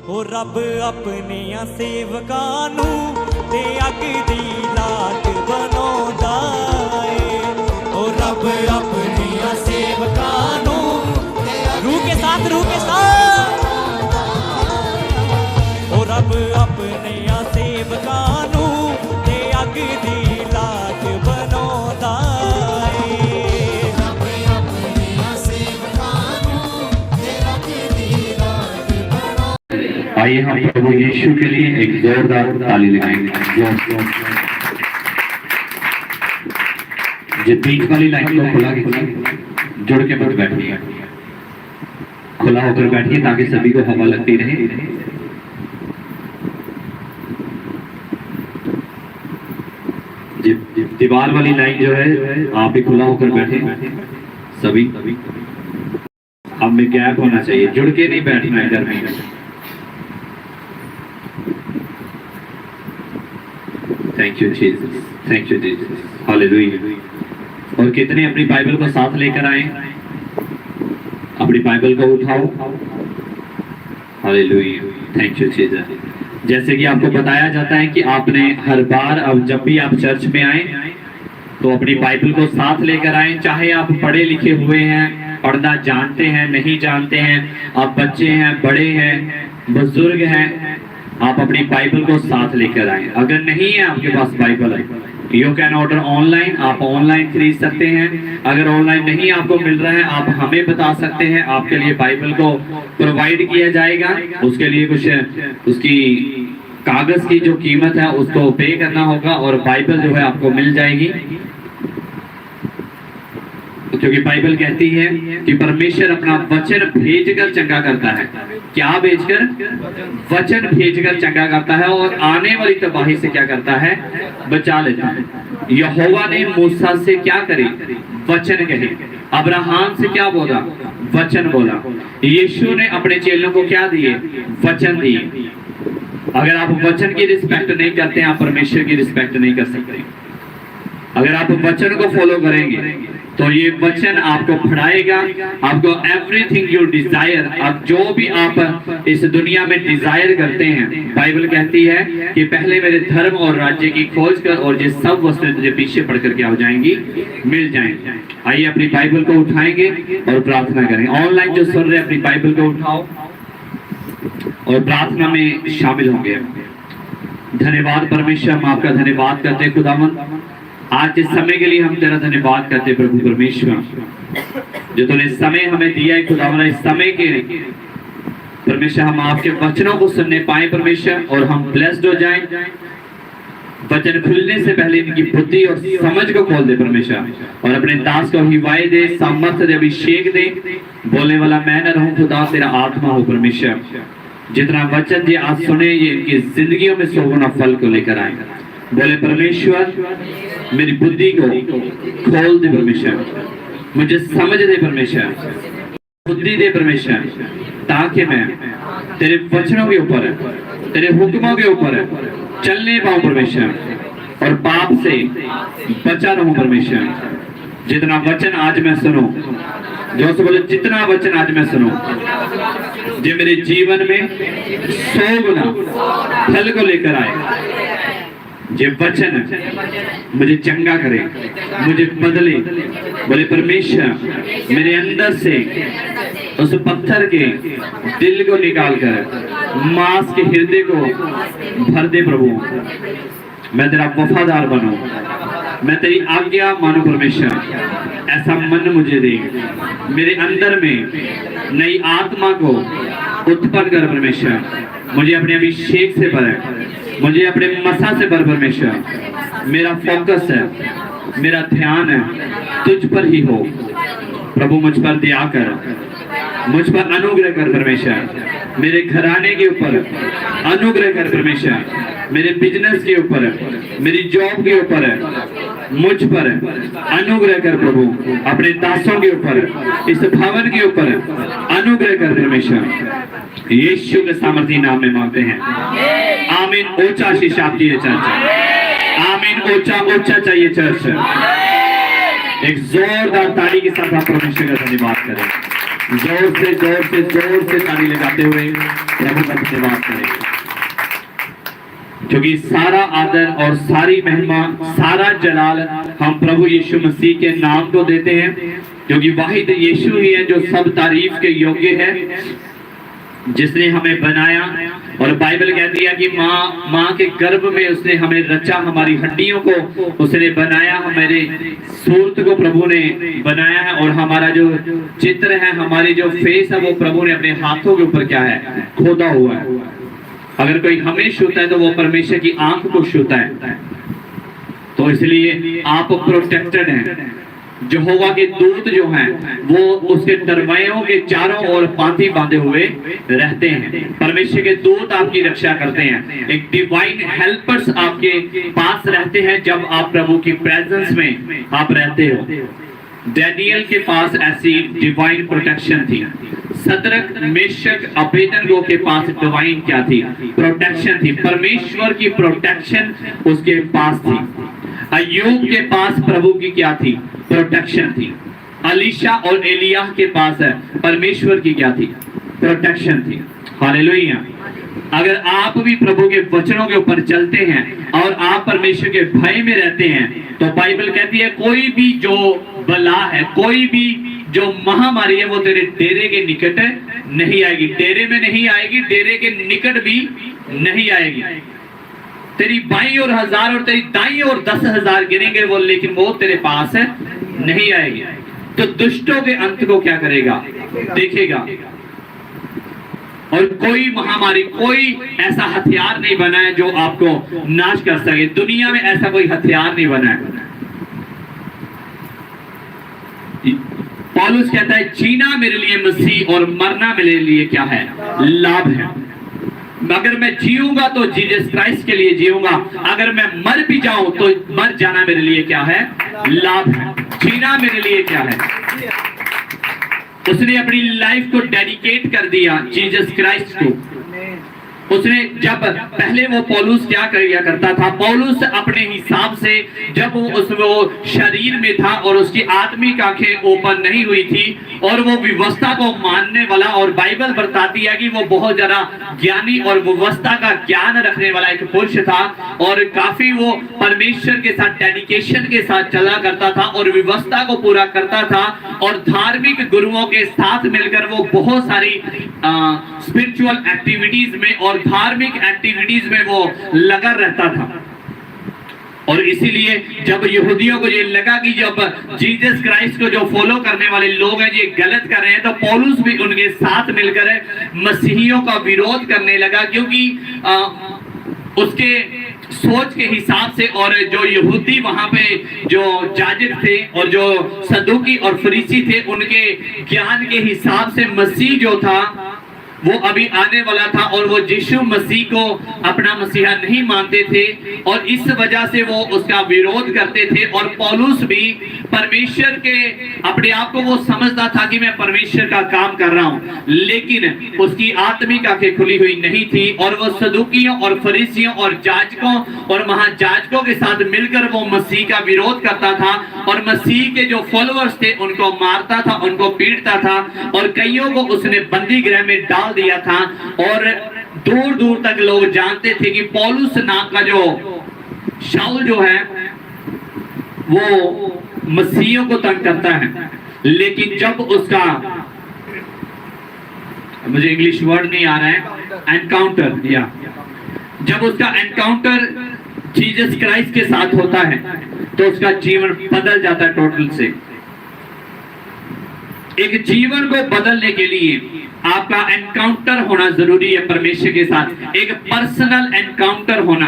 हो रब अपनिया सेवकां नूं ते अग दी लाट बनाउंदा ऐ। हो रब अपनिया सेवकां नूं रूह के साथ हो रब अपनिया सेवकां नूं ते अग दी लाट बनाउंदा ऐ। आइए हम प्रभु यीशु के लिए एक जोरदार ताली लगाएंगे। जो बीच वाली लाइन को खुला जुड़ के मत बैठिए, खुला होकर बैठिए ताकि सभी को हवा लगती रहे। दीवार वाली लाइन जो है आप भी खुला होकर बैठे सभी। अब में गैप होना चाहिए, जुड़ के नहीं बैठना है गर्मी में। Thank you Jesus, thank you Jesus, hallelujah. और कितने अपनी बाइबल को साथ लेकर आए? अपनी बाइबल को उठाओ। Hallelujah, thank you Jesus. जैसे कि आपको बताया जाता है कि आपने हर बार, अब जब भी आप चर्च में आए तो अपनी बाइबल को साथ लेकर आए। चाहे आप पढ़े लिखे हुए हैं, पढ़ना जानते हैं, नहीं जानते हैं, आप बच्चे हैं, बड़े हैं, बुजुर्ग हैं, आप अपनी बाइबल को साथ लेकर आए। अगर नहीं है आपके पास बाइबल है, यू कैन ऑर्डर ऑनलाइन, आप ऑनलाइन खरीद सकते हैं। अगर ऑनलाइन नहीं आपको मिल रहा है, आप हमें बता सकते हैं, आपके लिए बाइबल को प्रोवाइड किया जाएगा। उसके लिए कुछ उसकी कागज की जो कीमत है उसको पे करना होगा और बाइबल जो है आपको मिल जाएगी। क्योंकि बाइबल कहती है कि परमेश्वर अपना वचन भेजकर चंगा करता है। क्या भेजकर? वचन भेजकर चंगा करता है और आने वाली तबाही से क्या करता है? बचा लेता है। यहोवा ने मूसा से क्या करे? वचन कहे। अब्राहम से क्या बोला? वचन बोला। यीशु ने अपने चेलों को क्या दिए? वचन दिए। अगर आप वचन की रिस्पेक्ट नहीं करते, आप परमेश्वर की रिस्पेक्ट नहीं कर सकते। अगर आप वचन को फॉलो करेंगे तो ये वचन आपको पढ़ाएगा, आपको एवरीथिंग यू डिजायर, अब जो भी आप इस दुनिया में डिजायर करते हैं, बाइबल कहती है कि पहले मेरे धर्म और राज्य की खोज कर और ये सब वस्तुएं तुझे पीछे पढ़ करके आ जाएंगी, मिल जाएंगी। आइए अपनी बाइबल को उठाएंगे और प्रार्थना करें। ऑनलाइन जो सुन रहे अपनी बाइबल को उठाओ और प्रार्थना में शामिल होंगे। धन्यवाद परमेश्वर, हम आपका धन्यवाद करते हैं खुदावंद। आज इस समय के लिए हम तेरा धन्यवाद करते प्रभु परमेश्वर, जो तूने समय हमें दिया है खुदावंद। इस समय के परमेश्वर हम आपके वचनों को सुनने पाए परमेश्वर, और हम ब्लेस्ड हो जाएं। वचन खुलने से पहले इनकी बुद्धि और समझ को खोल दे परमेश्वर, और अपने दास को हिवाए दे, सामर्थ्य दे, अभिषेक दे। बोलने वाला मैं न रहूं खुदा, तेरा आत्मा हो परमेश्वर। जितना वचन ये आज सुने ये इनकी जिंदगियों में 100 गुना फल को लेकर आए। बोले परमेश्वर मेरी बुद्धि को खोल दे परमेश्वर, मुझे समझ दे परमेश्वर, बुद्धि दे परमेश्वर, ताकि मैं तेरे वचनों के ऊपर, तेरे हुक्मों के ऊपर चलने पाऊं परमेश्वर, और पाप से बचा रहूं परमेश्वर। जितना वचन आज मैं सुनूं, जो से बोले जितना वचन आज मैं सुनूं, जो मेरे जीवन में 100 गुना फल को लेकर आए। ये वचन मुझे चंगा करे, मुझे बदले। बोले परमेश्वर मेरे अंदर से उस पत्थर के दिल को निकाल कर मांस के हृदय को भर दे प्रभु। मैं तेरा वफादार बनूं, मैं तेरी आज्ञा मानूं परमेश्वर। ऐसा मन मुझे दे, मेरे अंदर में नई आत्मा को उत्पन्न कर परमेश्वर। मुझे अपने अभिषेक से भर, मुझे अपने मसा से भर परमेश्वर। मेरा फोकस है, मेरा ध्यान है तुझ पर ही हो प्रभु। मुझ पर दया कर, मुझ पर अनुग्रह कर परमेश्वर। मेरे घराने के ऊपर अनुग्रह कर परमेश्वर, मेरे बिजनेस के ऊपर, मेरी जॉब के ऊपर, मुझ पर अनुग्रह कर प्रभु। अपने दासों के ऊपर, इस भवन के ऊपर अनुग्रह कर परमेश्वर। यीशु के सामर्थी नाम में मांगते हैं, आमीन। ऊंचा शीश आपकी चर्च, आमीन। ऊंचा ऊंचा चाहिए चर्च। एक जोरदार ताली के साथ आप परमेश्वर का धन्यवाद करें। जोर से ताली लगाते हुए प्रभु का धन्यवाद करें, क्योंकि सारा आदर और सारी महिमा, सारा जलाल हम प्रभु यीशु मसीह के नाम को देते हैं, क्योंकि वाहिद यीशु ही है जो सब तारीफ के योग्य है, जिसने हमें बनाया। और बाइबल कहती है कि माँ के गर्भ में उसने हमें रचा, हमारी हड्डियों को उसने बनाया, हमारे सूरत को प्रभु ने बनाया है, और हमारा जो चित्र है, हमारी जो फेस है, वो प्रभु ने अपने हाथों के ऊपर क्या है, खोदा हुआ है। अगर कोई हमें छूता है तो वो परमेश्वर की आंख को छूता है। तो इसलिए आप प्रोटेक्टेड हैं। यहोवा के दूत जो हैं वो उसके दरवाजों के चारों ओर पांति बांधे हुए रहते हैं। परमेश्वर के दूत आपकी रक्षा करते हैं। एक डिवाइन हेल्पर्स आपके पास रहते हैं जब आप प्रभु की प्रेजेंस में आप रहते हो। डैनियल के पास ऐसी डिवाइन प्रोटेक्शन थी। सदरक, मेशक, अबेदनगो के पास डिवाइन क्या थी, प्रोटेक्शन थी। परमेश्वर की प्रोटेक्शन उसके पास थी। अय्यूब के पास प्रभु की क्या थी, प्रोटेक्शन थी। अलीशा और एलिया के पास परमेश्वर की क्या थी, प्रोटेक्शन थी। हालेलुया। अगर आप भी प्रभु के वचनों के ऊपर चलते हैं और आप परमेश्वर के भय में रहते हैं, तो बाइबल कहती है कोई भी जो बला है, कोई भी जो महामारी है, वो तेरे डेरे के निकट नहीं आएगी। डेरे में नहीं आएगी, डेरे के निकट भी नहीं आएगी। तेरी बाईं ओर 1000 और तेरी दाईं ओर 10,000 गिरेंगे वो, लेकिन वो तेरे पास नहीं आएगी। तो दुष्टों के अंत को क्या करेगा, देखेगा। और कोई महामारी, कोई ऐसा हथियार नहीं बना है जो आपको नाश कर सके। दुनिया में ऐसा कोई हथियार नहीं बना है। पौलुस कहता है जीना मेरे लिए मसीह और मरना मेरे लिए क्या है, लाभ है। अगर मैं जीऊंगा तो जीसस क्राइस्ट के लिए जीऊंगा, अगर मैं मर भी जाऊं तो मर जाना मेरे लिए क्या है, लाभ है। जीना मेरे लिए क्या है, उसने अपनी लाइफ को डेडिकेट कर दिया जीसस क्राइस्ट को। उसने जब पहले वो पौलुस क्या किया करता था, पौलुस अपने हिसाब से जब वो शरीर में था और उसकी आत्मिक आंखें ओपन नहीं हुई थी और वो व्यवस्था को मानने वाला, और बाइबल बताती है कि वो बहुत ज्यादा ज्ञानी और व्यवस्था का ज्ञान रखने वाला एक पुरुष था, और काफी वो परमेश्वर के साथ डेडिकेशन के साथ चला करता था और व्यवस्था को पूरा करता था, और धार्मिक गुरुओं के साथ मिलकर वो बहुत सारी स्पिरिचुअल एक्टिविटीज में और धार्मिक एक्टिविटीज में वो लगा रहता था। और इसीलिए जब यहूदियों को ये लगा कि जब जीसस क्राइस्ट को जो फॉलो करने वाले लोग हैं ये गलत कर रहे हैं, तो पौलुस भी उनके साथ मिलकर मसीहियों का विरोध करने लगा, क्योंकि उसके सोच के हिसाब से, और जो यहूदी वहां पे जो जाजिर थे और जो सदूकी और फरीसी थे, उनके ज्ञान के हिसाब से मसीह जो था वो अभी आने वाला था, और वो यीशु मसीह को अपना मसीहा नहीं मानते थे, और इस वजह से वो उसका विरोध करते थे। और पौलुस भी परमेश्वर के अपने आप को वो समझता था कि मैं परमेश्वर का काम कर रहा हूं, लेकिन उसकी आत्मिक आंखें खुली हुई नहीं थी, और वो सदूकियों और फरीसियों और जाजकों और महाजाजकों के साथ मिलकर वो मसीह का विरोध करता था, और मसीह के जो फॉलोअर्स थे उनको मारता था, उनको पीटता था, और कईयों को उसने बंदी गृह में डाल दिया था। और दूर दूर तक लोग जानते थे कि पौलुस नाम का जो शाऊल जो है वो मसीहियों को तंग करता है। लेकिन जब उसका, मुझे इंग्लिश वर्ड नहीं आ रहा है, एनकाउंटर, या जब उसका एनकाउंटर जीसस क्राइस्ट के साथ होता है तो उसका जीवन बदल जाता है टोटल से। एक जीवन को बदलने के लिए आपका एनकाउंटर होना जरूरी है परमेश्वर के साथ, एक पर्सनल एनकाउंटर होना।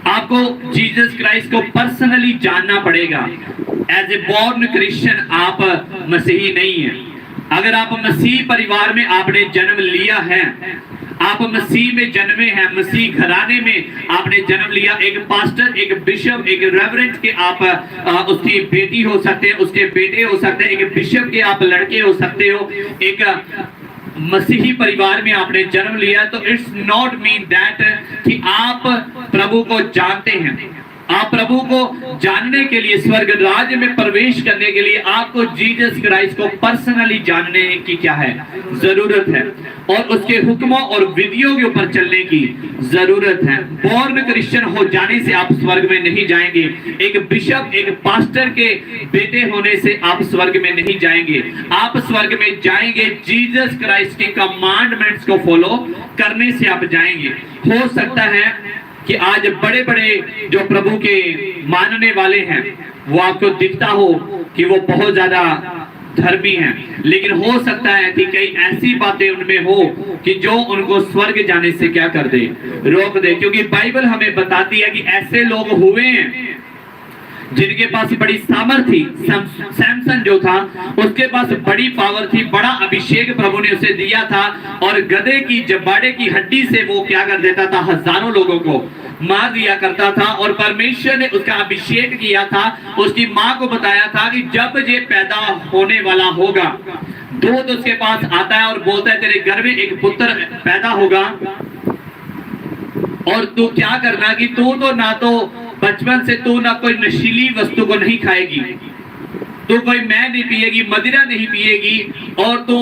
आपको जीसस क्राइस्ट को पर्सनली जानना पड़ेगा। एज ए बॉर्न क्रिश्चियन आप मसीही नहीं है। अगर आप मसीह परिवार में आपने जन्म लिया है, आप मसीह में जन्मे हैं, मसीह घराने में आपने जन्म लिया, एक पास्टर, एक बिशप, एक रेवरेंट के आप उसकी बेटी हो सकते हैं, उसके बेटे हो सकते हैं, एक बिशप के आप लड़के हो सकते हो, एक मसीही परिवार में आपने जन्म लिया, तो इट्स नॉट मीन दैट कि आप प्रभु को जानते हैं। आप प्रभु को जानने के लिए, स्वर्ग राज्य में प्रवेश करने के लिए आपको जीसस क्राइस्ट को पर्सनली जानने की क्या है, जरूरत है, और उसके हुक्मों और विधियों के ऊपर चलने की जरूरत है। बॉर्न क्रिश्चियन हो जाने से आप स्वर्ग में नहीं जाएंगे। एक बिशप, एक पास्टर के बेटे होने से आप स्वर्ग में नहीं जाएंगे। आप स्वर्ग में जाएंगे जीसस क्राइस्ट के कमांडमेंट्स को फॉलो करने से आप जाएंगे। हो सकता है कि आज बड़े बड़े जो प्रभु के मानने वाले हैं वो आपको दिखता हो कि वो बहुत ज्यादा धर्मी हैं, लेकिन हो सकता है कि कई ऐसी बातें उनमें हो कि जो उनको स्वर्ग जाने से क्या कर दे, रोक दे। क्योंकि बाइबल हमें बताती है कि ऐसे लोग हुए हैं जिनके पास बड़ी सामर्थ थी। सैमसन जो था उसके पास बड़ी पावर थी, बड़ा अभिषेक प्रभु ने उसे दिया था, और गधे की जबाड़े की हड्डी से वो क्या कर देता था, हजारों लोगों को मार दिया करता था। और परमेश्वर ने उसका अभिषेक किया था। उसकी माँ को बताया था कि जब ये पैदा होने वाला होगा, दूध उसके पास आता है और बोलता है तेरे घर में एक पुत्र पैदा होगा, और तू क्या करना कि तू तो ना तो बचपन से तू ना कोई नशीली वस्तु को नहीं खाएगी, तू कोई मैद नहीं पिएगी, मदिरा नहीं पिएगी, और तू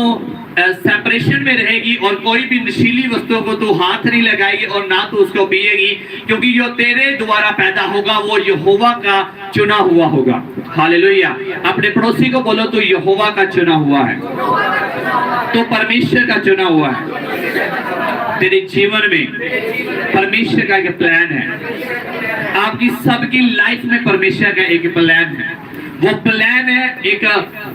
सेपरेशन में रहेगी, और कोई भी नशीली वस्तुओं को तू हाथ नहीं लगाएगी और ना तू उसको पिएगी, क्योंकि जो तेरे द्वारा पैदा होगा वो यहोवा का चुना हुआ होगा। हालेलुया। अपने पड़ोसी को बोलो तू यहोवा का चुना हुआ है, तो परमेश्वर का चुना हुआ है। तेरे जीवन में परमेश्वर का एक प्लान है। आपकी सबकी लाइफ में परमेश्वर का एक प्लान है। वो प्लान है एक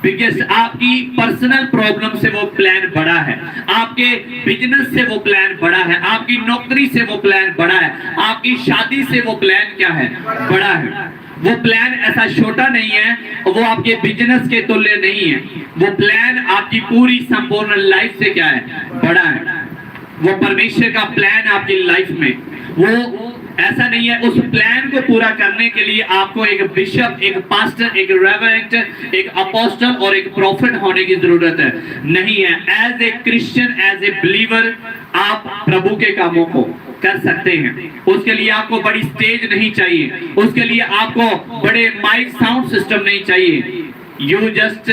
बिगेस्ट, आपकी पर्सनल प्रॉब्लम से वो प्लान बड़ा है, आपके बिजनेस से वो प्लान बड़ा है, आपकी नौकरी से वो प्लान बड़ा है, आपकी शादी से वो प्लान क्या है, बड़ा है। वो प्लान ऐसा छोटा नहीं है, वो आपके बिजनेस के तुल्य नहीं है। वो प्लान आपकी पूरी संपूर्ण लाइफ से क्या है, बड़ा है। वो परमेश्वर का प्लान आपकी लाइफ में, वो ऐसा नहीं है। उस प्लान को पूरा करने के लिए आपको एक बिशप, एक पास्टर, एक रेवरेंट, एक अपोस्टल और एक प्रॉफिट होने की जरूरत है, नहीं है। As a Christian, as a believer आप प्रभु के कामों को कर सकते हैं। उसके लिए आपको बड़ी स्टेज नहीं चाहिए, उसके लिए आपको बड़े माइक साउंड सिस्टम नहीं चाहिए। यू जस्ट,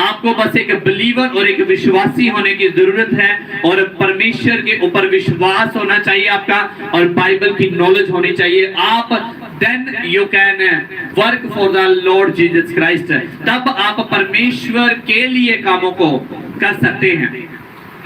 आपको बस एक बिलीवर और एक विश्वासी होने की जरूरत है, और परमेश्वर के ऊपर विश्वास होना चाहिए आपका, और बाइबल की नॉलेज होनी चाहिए। आप then you can work for the Lord Jesus Christ. तब आप परमेश्वर के लिए कामों को कर सकते हैं।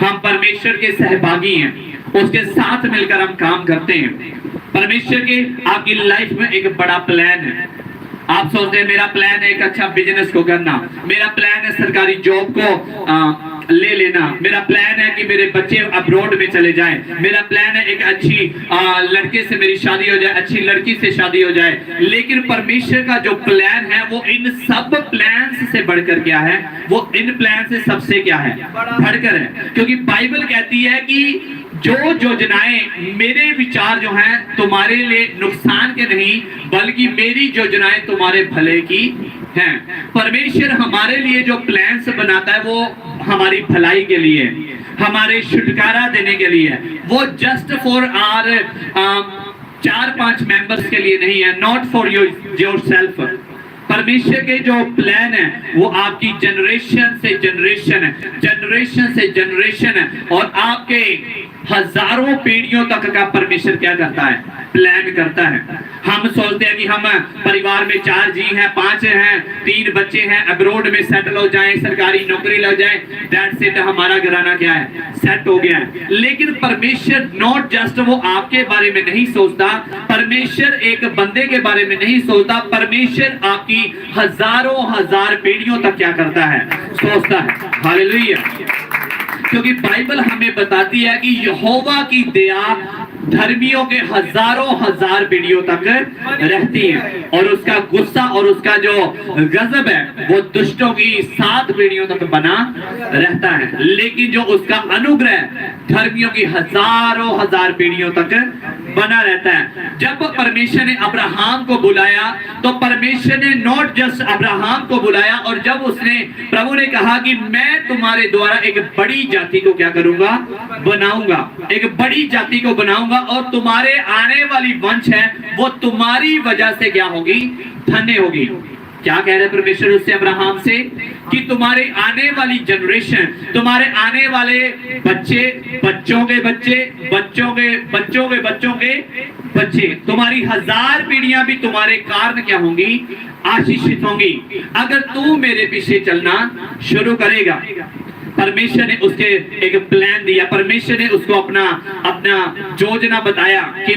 हम परमेश्वर के सहभागी हैं, उसके साथ मिलकर हम काम करते हैं। परमेश्वर के आपकी लाइफ में एक बड़ा प्लान है। आप सोचते हैं मेरा प्लान है एक अच्छा बिजनेस को करना, मेरा प्लान है सरकारी जॉब को ले लेना, मेरा प्लान है कि मेरे बच्चे अब्रॉड में चले जाएं, मेरा प्लान है एक अच्छी लड़के से मेरी शादी हो जाए, अच्छी लड़की से शादी हो जाए। लेकिन परमेश्वर का जो प्लान है वो इन सब प्लान से बढ़कर क्या है, वो इन प्लान से सबसे क्या है, बढ़कर है। क्योंकि बाइबल कहती है कि जो योजनाएं, मेरे विचार जो हैं तुम्हारे लिए नुकसान के नहीं, बल्कि मेरी योजनाएं तुम्हारे भले की हैं। परमेश्वर हमारे लिए जो प्लान्स बनाता है वो हमारी भलाई के लिए, हमारे छुटकारा देने के लिए, वो जस्ट फॉर आवर 4-5 मेंबर्स के लिए नहीं है, नॉट फॉर योरसेल्फ। परमेश्वर के जो प्लान है वो आपकी जनरेशन से जनरेशन है, जनरेशन से जनरेशन है, और आपके हजारों पीढ़ियों तक का परमेश्वर क्या करता है, प्लान करता है। हम सोचते हैं कि हम परिवार में 4 जी हैं, 5 हैं, 3 बच्चे हैं, अब्रॉड में सेटल हो जाएं, सरकारी नौकरी लग जाए, दैट्स इट, हमारा घराना क्या है, सेट हो गया है। लेकिन परमेश्वर नॉट जस्ट वो आपके बारे में नहीं सोचता, परमेश्वर एक बंदे के बारे में नहीं सोचता, परमेश्वर आपकी हजारों हजार पीढ़ियों तक क्या करता है, सोचता है। हालेलुया। क्योंकि बाइबल हमें बताती है कि यहोवा की दया धर्मियों के हजारों हजार पीढ़ियों तक रहती है, और उसका गुस्सा और उसका जो गजब है वो दुष्टों की 7 पीढ़ियों तक बना रहता है। लेकिन जो उसका अनुग्रह धर्मियों की हजारों हजार पीढ़ियों तक बना रहता है। जब परमेश्वर ने अब्राहम को बुलाया तो परमेश्वर ने नॉट जस्ट अब्राहम को बुलाया, और जब उसने प्रभु ने कहा कि मैं तुम्हारे द्वारा एक बड़ी जाति को क्या करूंगा, बनाऊंगा, एक बड़ी जाति को बनाऊंगा, और तुम्हारे आने वाली वंश है वो तुम्हारी वजह से क्या होगी, धन्य होगी। क्या कह रहे परमेश्वर उससे, अब्राहम से, कि तुम्हारे आने वाली जनरेशन, तुम्हारे आने वाले बच्चे, बच्चों के बच्चे, बच्चों के बच्चों के बच्चों के बच्चे, तुम्हारी 1000 पीढ़ियां भी तुम्हारे कारण क्या होंगी, आशीषित होंगी, अगर तू मेरे पीछे चलना शुरू करेगा। परमेश्वर ने उसके एक प्लान दिया, परमेश्वर ने उसको अपना योजना बताया कि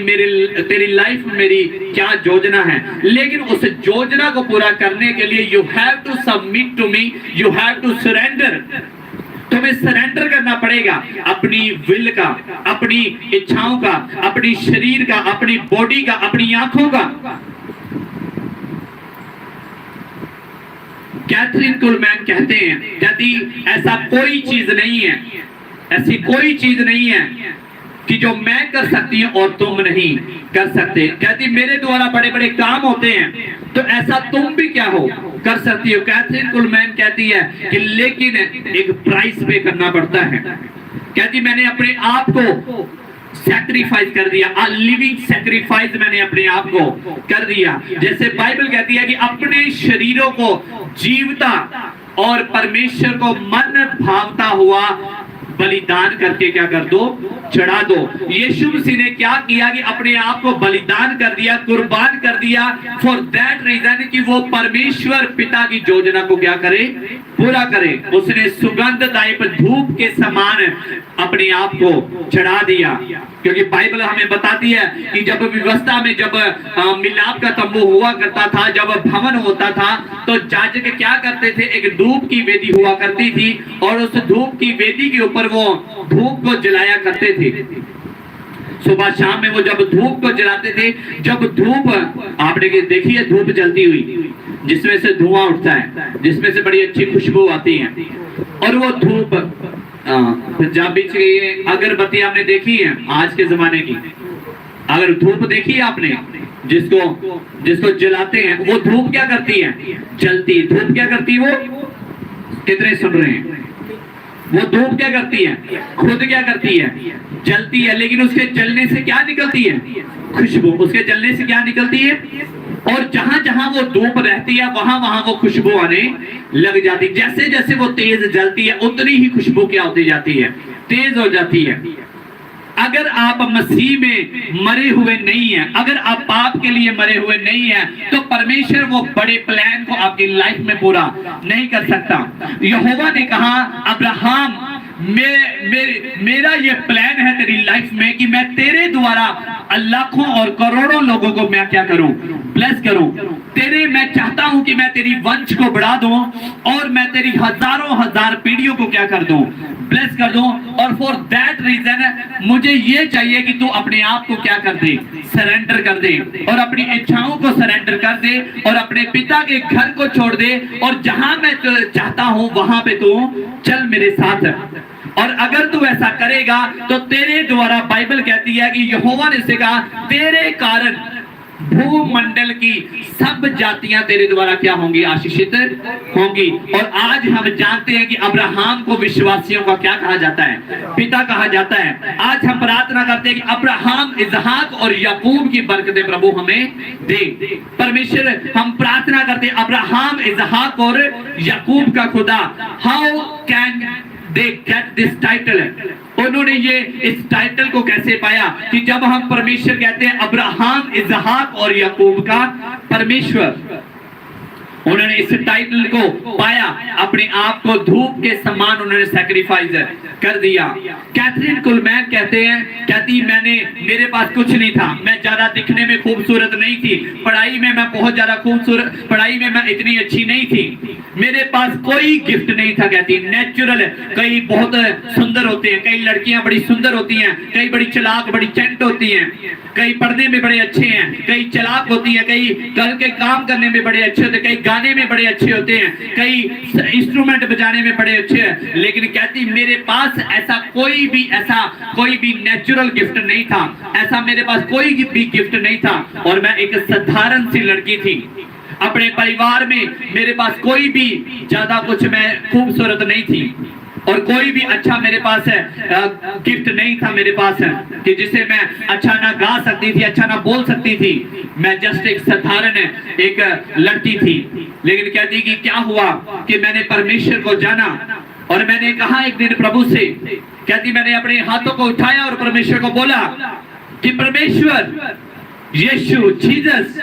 तेरी लाइफ में मेरी क्या योजना है, लेकिन उस योजना को पूरा करने के लिए you have to submit to me, you have to surrender. तुम्हें सरेंडर करना पड़ेगा अपनी विल का, अपनी इच्छाओं का, अपनी शरीर का, अपनी बॉडी का, अपनी आंखों का। कैथरीन कुलमैन कहते हैं, कहती ऐसा कोई चीज नहीं है, ऐसी कोई चीज नहीं है कि जो मैं कर सकती हूं और तुम नहीं कर सकते। कहती मेरे द्वारा बड़े बड़े काम होते हैं, तो ऐसा तुम भी क्या हो, कर सकती हो। कैथरीन कुलमैन कहती है कि लेकिन एक प्राइस पे करना पड़ता है। कहती मैंने अपने आप को सैक्रिफाइस कर दिया, लिविंग सैक्रिफाइस मैंने अपने आप को कर दिया। जैसे बाइबल कहती है कि अपने शरीरों को जीवता और परमेश्वर को मन भावता हुआ बलिदान करके क्या कर दो, चढ़ा दो। यीशु मसीह ने क्या किया कि अपने आप को बलिदान कर दिया, कुर्बान कर दिया, फॉर दैट रीजन कि वो परमेश्वर पिता की योजना को क्या करे, पूरा करे। उसने सुगंधदायक धूप के समान अपने आप को चढ़ा दिया, क्योंकि बाइबल हमें बताती है कि जब व्यवस्था में जब मिलाप का तंबू हुआ करता था, जब भवन होता था, तो याजक क्या करते थे, एक धूप की वेदी हुआ करती थी, और उस धूप की वेदी के ऊपर वो धूप को जलाया करते थे। सुबह शाम में वो जब धूप को जलाते थे, जब धूप आपने देखी है धूप जलती हुई, जिसमें से धुआं उठता है, जिसमें से बड़ी अच्छी खुशबू आती है, और वो धूप पंजाबी से अगरबत्ती आपने देखी है आज के जमाने की, अगर धूप देखी है आपने, जिसको जलाते हैं, वो धूप क्या करती है, जलती। धूप क्या करती है, वो कितने सुन रहे हैं, वो धूप क्या करती है, खुद क्या करती है, जलती है, लेकिन उसके जलने से क्या निकलती है, खुशबू। उसके जलने से क्या निकलती है, और जहां जहां वो धूप रहती है वहां वहां वो खुशबू आने लग जाती है। जैसे जैसे वो तेज जलती है उतनी ही खुशबू क्या होती जाती है, तेज हो जाती है। अगर आप मसीह में मरे हुए नहीं हैं, अगर आप पाप के लिए मरे हुए नहीं हैं, तो परमेश्वर वो बड़े प्लान को आपकी लाइफ में पूरा नहीं कर सकता। यहोवा ने कहा अब्राहम मेरा ये प्लान है तेरी लाइफ में कि मैं तेरे द्वारा लाखों और करोड़ों लोगों को मैं क्या करूं, ब्लेस करूं। मैं चाहता हूं कि मैं तेरी वंश को बढ़ा दूं, और मैं तेरी हजारों हजार पीढ़ियों को क्या कर दूं, ब्लेस कर दूं। और फॉर दैट रीजन मुझे ये चाहिए कि तू अपने आप को क्या कर दे, सरेंडर कर दे, और अपनी इच्छाओं को सरेंडर कर दे, और अपने पिता के घर को छोड़ दे, और जहां मैं चाहता हूं वहां पे तू चल मेरे साथ। और अगर तू ऐसा करेगा तो तेरे द्वारा, बाइबल कहती है कि यहोवा ने से कहा तेरे कारण भूमंडल की सब जातियां तेरे द्वारा क्या होंगी, आशीषित होंगी। और आज हम जानते हैं कि अब्राहम को विश्वासियों का क्या कहा जाता है, पिता कहा जाता है। आज हम प्रार्थना करते हैं कि अब्राहम, इसहाक और याकूब की बरकतें प्रभु हमें दे। परमेश्वर, हम प्रार्थना करते हैं अब्राहम, इसहाक और याकूब का खुदा, how can they get this title, उन्होंने ये इस टाइटल को कैसे पाया, कि जब हम परमेश्वर कहते हैं अब्राहम, इसहाक और याकूब का परमेश्वर, उन्होंने इस टाइटल को पाया, अपने आप को धूप के समान उन्होंने सैक्रिफाइस कर दिया। कैथरीन कुलमैन कहते हैं, कहती मेरे पास कुछ नहीं था, मैं ज्यादा दिखने में खूबसूरत नहीं थी, पढ़ाई में मैं बहुत ज्यादा खूबसूरत, पढ़ाई में मैं इतनी अच्छी नहीं थी, मेरे पास कोई गिफ्ट नहीं था। कहती नेचुरल, कई बहुत सुंदर होते हैं, कई लड़कियां बड़ी सुंदर होती हैं, कई बड़ी चालाक, बड़ी चंट होती हैं, कई पढ़ने में बड़े अच्छे हैं, कई चालाक होती हैं, कई घर के काम करने में बड़े अच्छे होते हैं, कई गाने में बड़े अच्छे होते हैं, कई इंस्ट्रूमेंट बजाने में बड़े अच्छे हैं। लेकिन कहती मेरे पास ऐसा कोई भी नेचुरल गिफ्ट नहीं था, ऐसा मेरे पास कोई भी गिफ्ट नहीं था, और मैं एक साधारण सी लड़की थी। अपने परिवार में मेरे पास कोई भी ज्यादा कुछ मैं खूबसूरत नहीं थी, और कोई भी अच्छा मेरे पास है गिफ्ट नहीं था मेरे पास है कि जिसे मैं अच्छा ना गा सकती थी, अच्छा ना बोल सकती थी। मैं जस्ट एक साधारण एक लड़की थी। लेकिन कहती कि क्या हुआ कि मैंने परमेश्वर को जाना और मैंने कहा एक दिन प्रभु से, कहती मैंने अपने हाथों को उठाया और परमेश्वर को बोला कि परमेश्वर यीशु Jesus,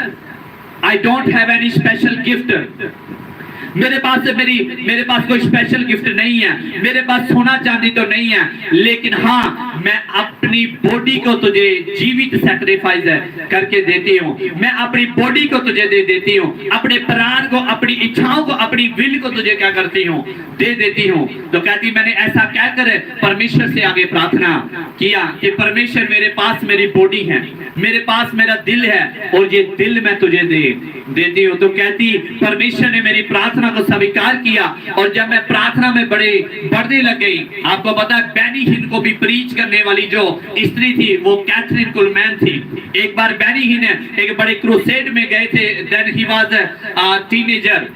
I don't have any special gift. मेरे पास कोई स्पेशल गिफ्ट नहीं है, मेरे पास सोना चांदी तो नहीं है, लेकिन हाँ मैं अपनी बॉडी को तुझे जीवित सैक्रिफाइस करके देती हूँ। मैं अपनी बॉडी को तुझे दे देती हूँ, अपने प्राण को, अपनी इच्छाओं को, अपनी विल को तुझे क्या करती हूँ, दे देती हूँ। तो कहती मैंने ऐसा कहकर परमेश्वर से आगे प्रार्थना किया कि परमेश्वर मेरे पास मेरी बॉडी है, मेरे पास मेरा दिल है और ये दिल मैं तुझे देती हूँ। तो कहती परमेश्वर ने मेरी प्रार्थना को स्वीकार किया और जब मैं प्रार्थना में बढ़ने लग गई, आपको पता है बेनी हिन को भी प्रीच करने वाली जो स्त्री थी वो कैथरीन कुलमैन थी। एक बार बेनी हिन एक बड़े क्रूसेड में गए थे, देन ही वाज टीनेजर।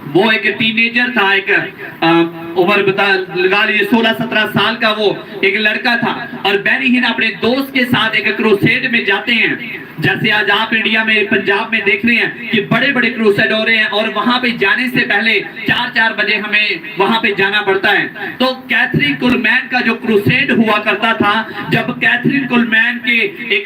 वो एक टीनेजर था, एक उम्र बता लगा लीजिए 16-17 साल का वो एक लड़का था। और बेनी हिन अपने दोस्त के साथ एक क्रूसेड में जाते हैं, जैसे आज आप इंडिया में पंजाब में देख रहे हैं कि बड़े बड़े क्रूसेड हो रहे हैं और वहां पे जाने से पहले 4-4 बजे हमें वहां पे जाना पड़ता है। तो कैथरीन कुलमैन का जो क्रूसेड हुआ करता था, जब कैथरीन कुलमैन के एक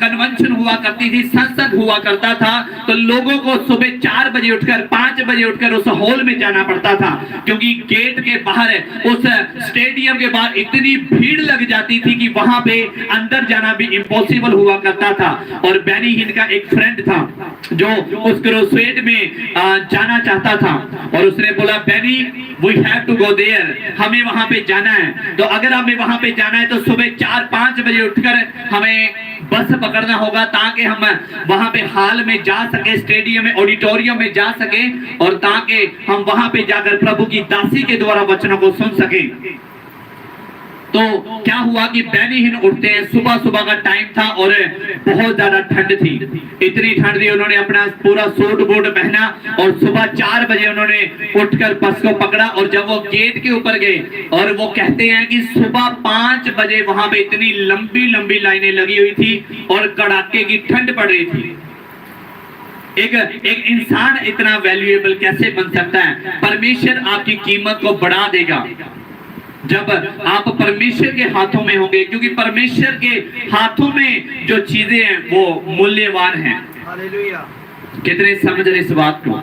कन्वेंशन हुआ करती थी, संसद हुआ करता था, तो लोगों को सुबह 4 बजे उठकर 5 बजे उठकर उस हॉल में जाना पड़ता था, क्योंकि गेट के बाहर उस स्टेडियम के बाहर इतनी भीड़ लग जाती थी कि वहां पे अंदर जाना भी इम्पॉसिबल हुआ करता था। और बेनी हिन का एक फ्रेंड था जो उस क्रूसेड में जाना चाहता था और उसने बोला Benny we have to go there, हमें वहां पे जाना है। तो अगर हमें वहां पे जाना है तो सुबह 4-5 बजे उठकर हमें बस पकड़ना होगा ताकि हम वहां पे हॉल में जा सके, स्टेडियम में, ऑडिटोरियम में जा सके और ताकि हम वहां पे जाकर प्रभु की दासी के द्वारा वचनों को सुन सके। तो क्या हुआ कि बेनी हिन उठते हैं, सुबह सुबह का टाइम था और बहुत ज्यादा ठंड थी, इतनी ठंड थी। उन्होंने अपना पूरा सूट बूट पहना और सुबह 4 बजे उन्होंने उठकर बस को पकड़ा। और जब वो गेट के ऊपर गए और वो कहते हैं कि सुबह 5 बजे वहां पे इतनी लंबी लंबी लाइनें लगी हुई थी और कड़ाके की ठंड पड़ रही थी। एक इंसान इतना वैल्यूएबल कैसे बन सकता है? परमेश्वर आपकी कीमत को बढ़ा देगा जब आप परमेश्वर के हाथों में होंगे, क्योंकि परमेश्वर के हाथों में जो चीजें हैं वो मूल्यवान हैं। हालेलुया। कितने समझ रहे इस बात को?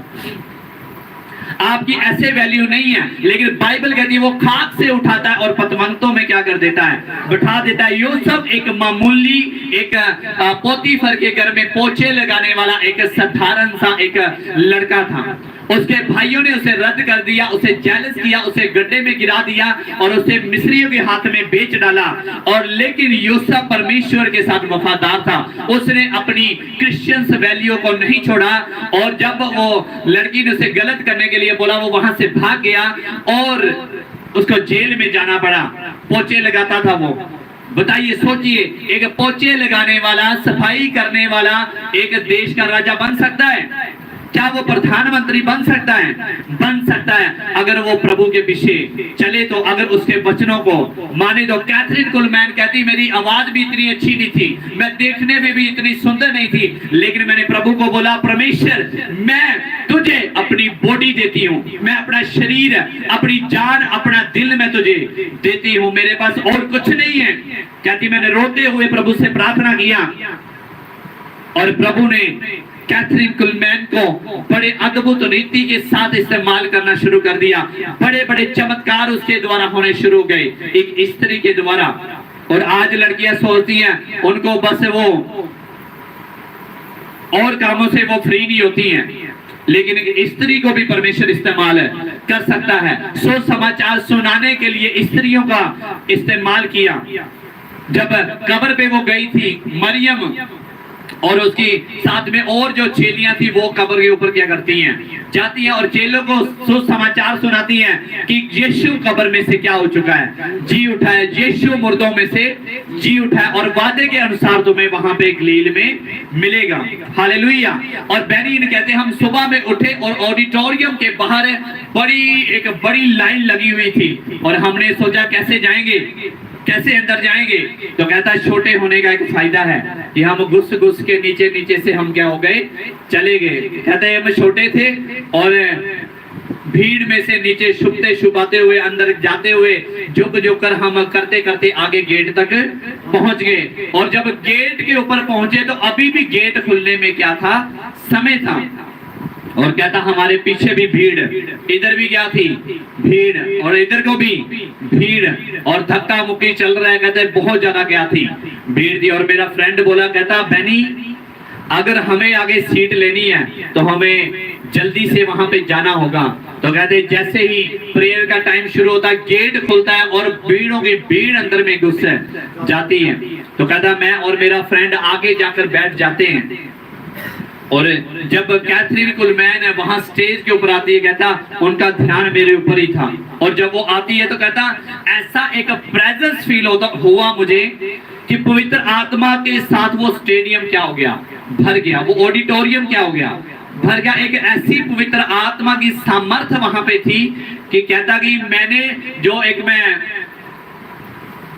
आपकी ऐसे वैल्यू नहीं है, लेकिन बाइबल कहती है वो खाक से उठाता है और पतवंतों में क्या कर देता है, बिठा देता है। यूसुफ एक मामूली एक पोतीफर के घर में पोछे लगाने वाला एक साधारण सा एक लड़का था। उसके भाइयों ने उसे रद्द कर दिया, उसे जेलस किया, उसे गड्ढे में गिरा दिया और उसे मिस्रियों के हाथ में बेच डाला। और लेकिन यूसुफ परमेश्वर के साथ वफादार था, उसने अपनी क्रिश्चियंस वैल्यू को नहीं छोड़ा। और जब वो लड़की ने उसे गलत करने के लिए बोला, वो वहां से भाग गया और उसको जेल में जाना पड़ा। पोछे लगाता था वो। बताइए, सोचिए, एक पोछे लगाने वाला, सफाई करने वाला एक देश का राजा बन सकता है? क्या वो प्रधानमंत्री बन सकता है? बन सकता है अगर वो प्रभु के पीछे चले तो, अगर उसके वचनों को माने तो। कैथरीन कुलमैन कहती मेरी आवाज भी इतनी अच्छी नहीं थी, मैं देखने में भी इतनी सुंदर नहीं थी, लेकिन मैंने प्रभु को बोला परमेश्वर मैं तुझे अपनी बॉडी देती हूँ, मैं अपना शरीर, अपनी जान, अपना दिल मैं तुझे देती हूँ, मेरे पास और कुछ नहीं है। कहती मैंने रोते हुए प्रभु से प्रार्थना किया और प्रभु ने कैथरीन कुलमैन को बड़े अद्भुत रीति के साथ इस्तेमाल करना शुरू कर दिया। बड़े बड़े चमत्कार उसके द्वारा होने शुरू गए, एक स्त्री के द्वारा। और आज लड़कियां सोचती हैं उनको बस वो और कामों से वो फ्री नहीं होती हैं, लेकिन एक स्त्री को भी परमेश्वर इस्तेमाल कर सकता है। सुसमाचार सुनाने के लिए स्त्रियों का इस्तेमाल किया। जब कब्र पे वो गई थी, मरियम और उसकी साथ में और जो चेलियां थी वो कब्र के ऊपर क्या करती हैं, जाती हैं और चेलों को सुसमाचार सुनाती हैं कि यीशु कब्र में से क्या हो चुका है, जी उठा है, यीशु मुर्दों में से जी उठा है और वादे के अनुसार तुम्हें वहां पे गलील में मिलेगा। हालेलुया। और बेनीन कहते हैं हम सुबह में उठे और ऑडिटोरियम के बाहर एक बड़ी लाइन लगी हुई थी और हमने सोचा कैसे जाएंगे, कैसे अंदर जाएंगे। तो कहता है छोटे होने का एक फायदा है कि हम घुस घुस के नीचे से हम क्या हो गए, चले गए। कहता है हम छोटे थे और भीड़ में से नीचे छुपते छुपाते हुए अंदर जाते हुए झुक झुक कर हम करते करते आगे गेट तक पहुंच गए। और जब गेट के ऊपर पहुंचे तो अभी भी गेट खुलने में क्या था, समय था। और कहता हमारे पीछे भी भीड़, इधर भी क्या थी, भीड़, और इधर को भी भीड़ और धक्का मुक्की चल रहा है। कहते बहुत ज्यादा क्या थी, भीड़ थी। और मेरा फ्रेंड बोला, कहता बेनी अगर हमें आगे सीट लेनी है तो हमें जल्दी से वहां पे जाना होगा। तो कहते जैसे ही प्रेयर का टाइम शुरू होता है गेट खुलता है और भीड़ों की भीड़ अंदर में घुस जाती है। तो कहता मैं और मेरा फ्रेंड आगे जाकर बैठ जाते हैं। और जब कैथरीन कुलमैन है वहां स्टेज के ऊपर आती है, कहता उनका ध्यान मेरे ऊपर ही था। और जब वो आती है तो कहता ऐसा एक प्रेजेंस फील हुआ मुझे कि पवित्र आत्मा के साथ वो स्टेडियम क्या हो गया, भर गया, वो ऑडिटोरियम क्या हो गया, भर गया। एक ऐसी पवित्र आत्मा की सामर्थ्य वहां पे थी कि कहता कि मैंने जो मैं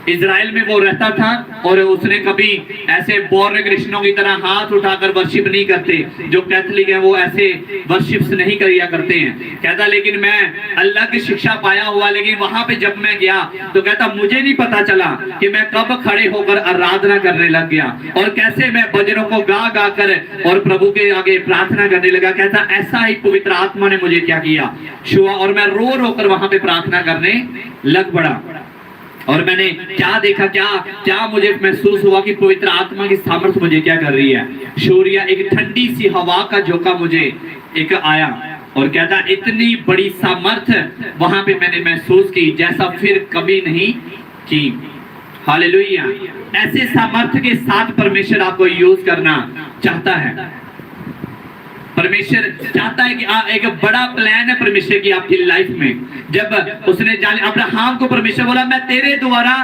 इजराइल में वो रहता था और उसने कभी ऐसे बौर्न क्रिश्चियनों की तरह हाथ उठाकर वर्शिप नहीं करते, जो कैथोलिक है वो ऐसे वर्शिप्स नहीं किया करते हैं। कहता लेकिन मैं अल्लाह की शिक्षा पाया हुआ, लेकिन वहां पे जब मैं गया तो कहता मुझे नहीं पता चला कि मैं कब खड़े होकर आराधना करने लग गया और कैसे मैं भजनों को गा गा कर और प्रभु के आगे प्रार्थना करने लगा। कहता ऐसा ही पवित्र आत्मा ने मुझे क्या किया, छुआ और मैं रो रो कर वहां पे प्रार्थना करने लग पड़ा। और मैंने क्या देखा, क्या मुझे महसूस हुआ कि पवित्र आत्मा की सामर्थ्य मुझे क्या कर रही है, शोरिया एक ठंडी सी हवा का झोंका मुझे एक आया। और कहता इतनी बड़ी सामर्थ्य वहां पे मैंने महसूस की जैसा फिर कभी नहीं की। हालेलुया। ऐसे सामर्थ्य के साथ परमेश्वर आपको यूज करना चाहता है। परमेश्वर चाहता है कि एक बड़ा प्लान है परमेश्वर की आपकी लाइफ में। जब उसने जाने अब्राहम को परमेश्वर बोला मैं तेरे द्वारा